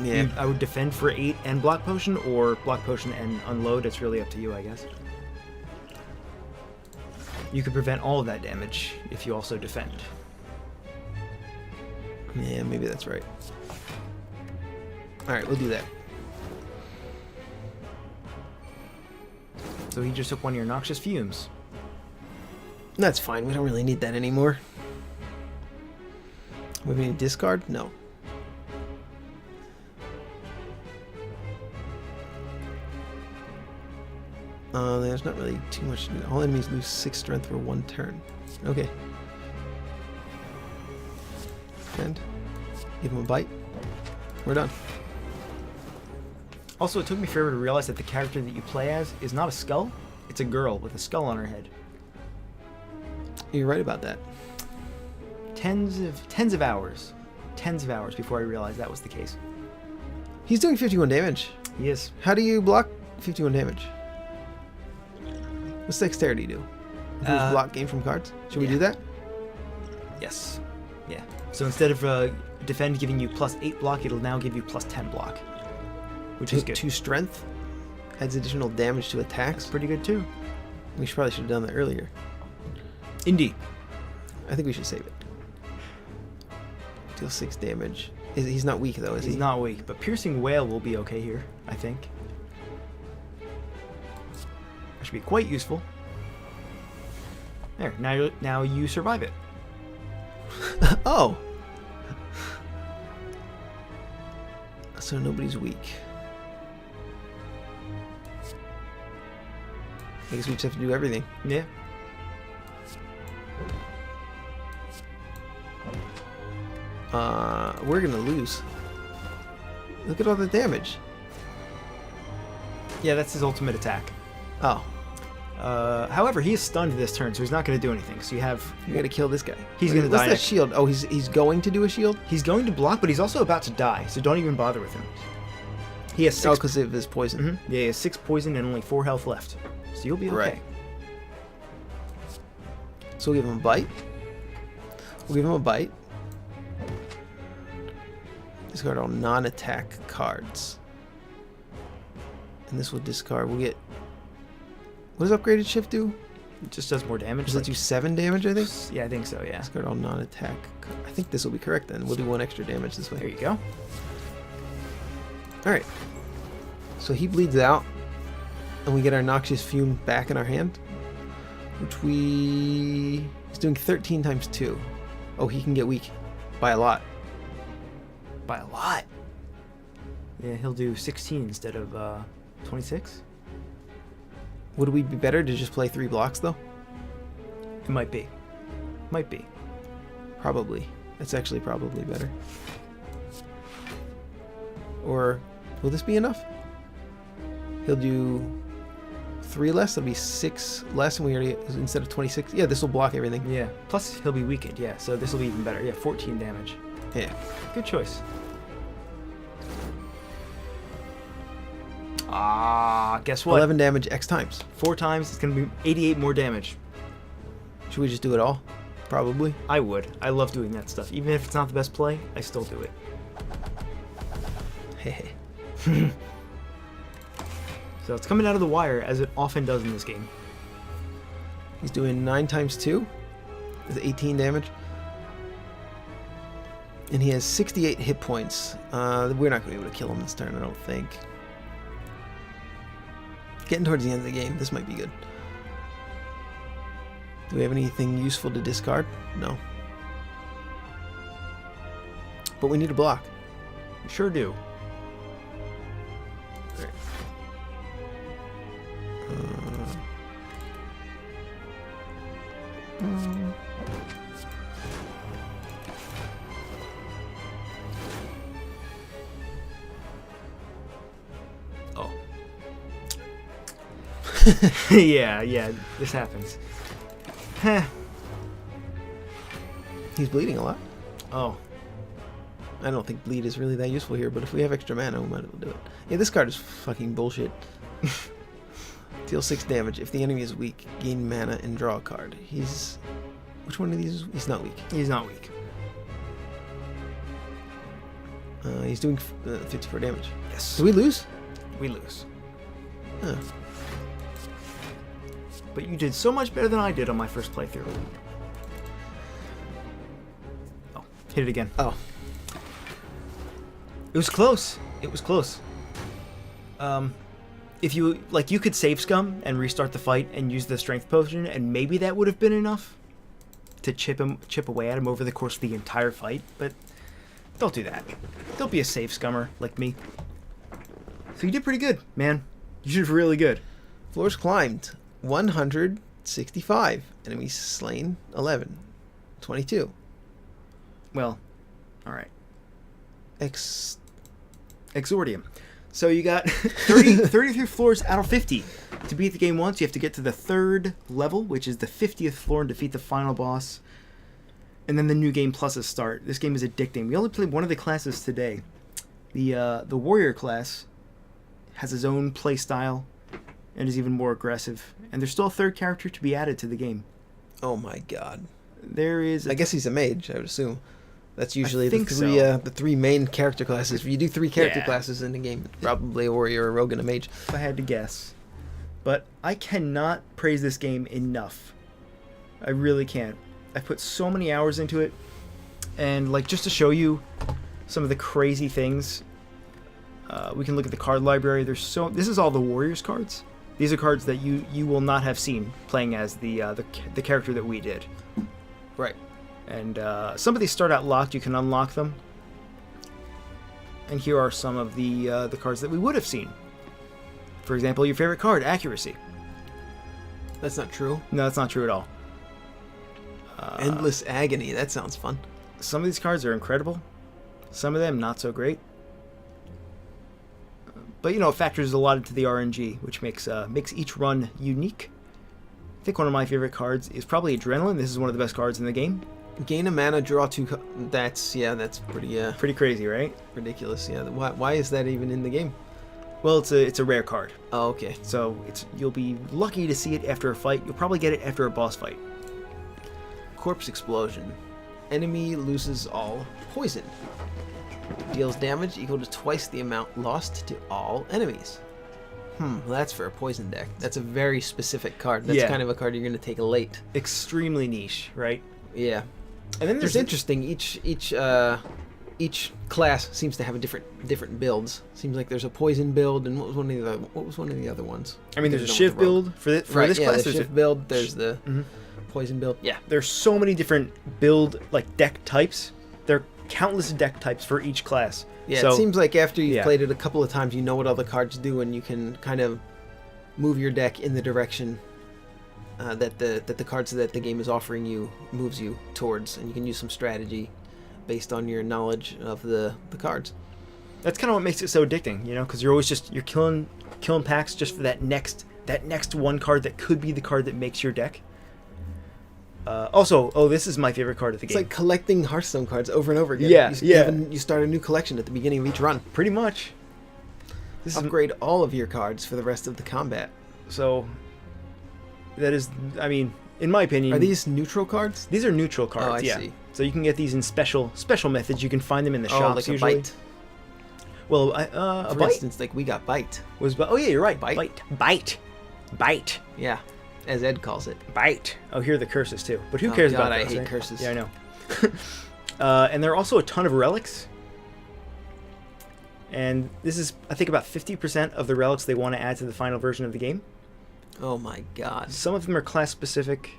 Yeah. I would defend for 8 and block potion, or block potion and unload. It's really up to you, I guess. You could prevent all of that damage if you also defend. Yeah, maybe that's right. Alright, we'll do that. So he just took one of your noxious fumes. That's fine. We don't really need that anymore. We need discard? No. There's not really too much. All enemies lose 6 strength for 1 turn. Okay. And give him a bite. We're done. Also, it took me forever to realize that the character that you play as is not a skull. It's a girl with a skull on her head. You're right about that. Tens of hours before I realized that was the case. He's doing 51 damage. He is. How do you block 51 damage? What's dexterity do? Improves block gain from cards. Should we yeah. do that? Yes. Yeah. So instead of defend giving you +8 block, it'll now give you +10 block, which is good. 2 strength adds additional damage to attacks. Pretty good too. We probably should have done that earlier. Indeed. I think we should save it. Deal 6 damage. He's not weak though, is he? He's not weak, but Piercing Wail will be okay here, I think. That should be quite useful. There, now you survive it. Oh. So nobody's weak. I guess we just have to do everything. Yeah. We're gonna lose. Look at all the damage. Yeah, that's his ultimate attack. Oh, However, he is stunned this turn, so he's not going to do anything. So you have... you gotta kill this guy. He's going to die. What's that shield? Oh, he's going to do a shield? He's going to block, but he's also about to die, so don't even bother with him. He has 6... Oh, because of his poison. Mm-hmm. Yeah, he has 6 poison and only 4 health left. So you'll be okay. Right. So we'll give him a bite. We'll give him a bite. Discard all non-attack cards. And this will discard. We'll get... What does upgraded shift do? It just does more damage. Does it do 7 damage, I think? Yeah, I think so, yeah. Discard all non-attack. I think this will be correct then. We'll do 1 extra damage this way. There you go. Alright. So he bleeds out. And we get our Noxious Fume back in our hand. Which we... He's doing 13 times 2. Oh, he can get weak. By a lot. By a lot? Yeah, he'll do 16 instead of 26. Would we be better to just play 3 blocks, though? It might be. Might be. Probably. That's actually probably better. Or will this be enough? He'll do 3 less. That'll be 6 less, and we already, instead of 26. Yeah, this will block everything. Yeah. Plus, he'll be weakened. Yeah, so this will be even better. Yeah, 14 damage. Yeah. Good choice. Ah, guess what? 11 damage X times. 4 times. It's going to be 88 more damage. Should we just do it all? Probably. I would. I love doing that stuff. Even if it's not the best play, I still do it. Hey. So it's coming out of the wire, as it often does in this game. He's doing 9 times 2. That's 18 damage. And he has 68 hit points. We're not going to be able to kill him this turn, I don't think. Getting towards the end of the game, this might be good. Do we have anything useful to discard? No. But we need a block. We sure do. Alright. Oh. yeah, this happens. Heh. He's bleeding a lot. Oh. I don't think bleed is really that useful here, but if we have extra mana, we might as well do it. Yeah, this card is fucking bullshit. Deal 6 damage. If the enemy is weak, gain mana and draw a card. He's... Which one of these? He's not weak. He's not weak. He's doing 54 damage. Yes. Do we lose? We lose. Huh. But you did so much better than I did on my first playthrough. Oh, hit it again. Oh. It was close. It was close. If you, like, you could save scum and restart the fight and use the strength potion, and maybe that would have been enough to chip away at him over the course of the entire fight, but don't do that. Don't be a save scummer like me. So you did pretty good, man. You did really good. Floors climbed. 165. Enemies slain. 11. 22. Well, alright. Exordium. So you got 33 floors out of 50. To beat the game once, you have to get to the 3rd level, which is the 50th floor, and defeat the final boss. And then the new game pluses start. This game is addicting. We only played one of the classes today. The warrior class has his own play style and is even more aggressive. And there's still a 3rd character to be added to the game. Oh my god. There is... I guess he's a mage, I would assume. That's usually I think the three main character classes. If you do 3 character Yeah. classes in the game, it's probably a warrior, a rogue, and a mage. If I had to guess. But I cannot praise this game enough. I really can't. I've put so many hours into it. And like just to show you some of the crazy things, we can look at the card library. This is all the Warriors cards. These are cards that you will not have seen playing as the character that we did. Right. And some of these start out locked. You can unlock them. And here are some of the cards that we would have seen. For example, your favorite card, Accuracy. That's not true. No, that's not true at all. Endless Agony. That sounds fun. Some of these cards are incredible. Some of them not so great. But it factors a lot into the RNG, which makes each run unique. I think one of my favorite cards is probably Adrenaline. This is one of the best cards in the game. Gain a mana, draw 2. That's pretty Pretty crazy, right? ridiculous. Yeah. Why is that even in the game? Well, it's a rare card, Oh, okay. so you'll be lucky to see it after a fight. You'll probably get it after a boss fight. Corpse Explosion. Enemy loses all poison. Deals damage equal to twice the amount lost to all enemies. Well, that's for a poison deck. That's a very specific card. That's Yeah. kind of a card you're going to take late. Extremely niche, right? Yeah. And then There's interesting. Each class seems to have a different builds. Seems like there's a poison build, and what was one of the other ones? I mean, there's a There's Shiv one with the rogue. build for this Right, class. the There's shift build. There's the poison build. Yeah. there's so many different build deck types. There are countless deck types for each class. Yeah, So, it seems like after you've yeah. played it a couple of times, you know what all the cards do, and you can kind of move your deck in the direction that the cards that the game is offering you moves you towards, and you can use some strategy based on your knowledge of the cards. that's kind of what makes it so addicting, because you're always you're killing packs just for that next one card that could be the card that makes your deck. This is my favorite card of the It's game. like collecting Hearthstone cards over and over again. Yeah, yeah. You start a new collection at the beginning of each run. Pretty much. This is Upgrade all of your cards for the rest of the combat. so. That is, I mean, in my opinion, Are these neutral cards? these are neutral cards. Oh, I yeah. see. So you can get these in special methods. You can find them in the Oh, shops like a usually. bite. Well, a For bite instance, like we got bite. was. Oh yeah, you're right. Bite. Bite. Yeah, as Ed calls it. Bite. Oh, here are the curses too. But who Oh, cares God, about I those? hate right? curses. Yeah, I know. And there are also a ton of relics. And this is, I think, about 50% of the relics they want to add to the final version of the game. Oh my God. Some of them are class specific.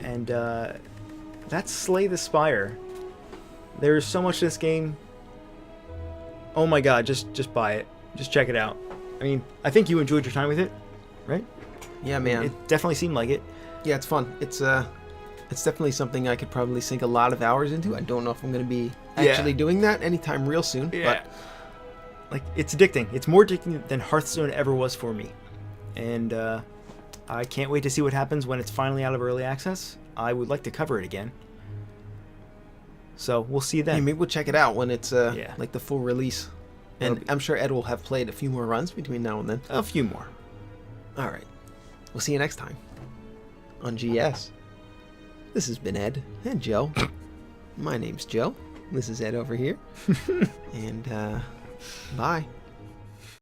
And that's Slay the Spire. There is so much to this game. Oh my god, just buy it. Just check it out. I mean, I think you enjoyed your time with it, right? Yeah, man. It definitely seemed like it. Yeah, it's fun. It's definitely something I could probably sink a lot of hours into. I don't know if I'm going to be actually doing that anytime real soon. Yeah. Like, it's addicting. It's more addicting than Hearthstone ever was for me. And I can't wait to see what happens when it's finally out of early access. I would like to cover it again. So, we'll see you Hey, then. maybe we'll check it out when it's Yeah. like the full release. That'll And be- I'm sure Ed will have played a few more runs between now and then. A few more. All right. We'll see you next time on GS. This has been Ed and Joe. My name's Joe. This is Ed over here. And bye.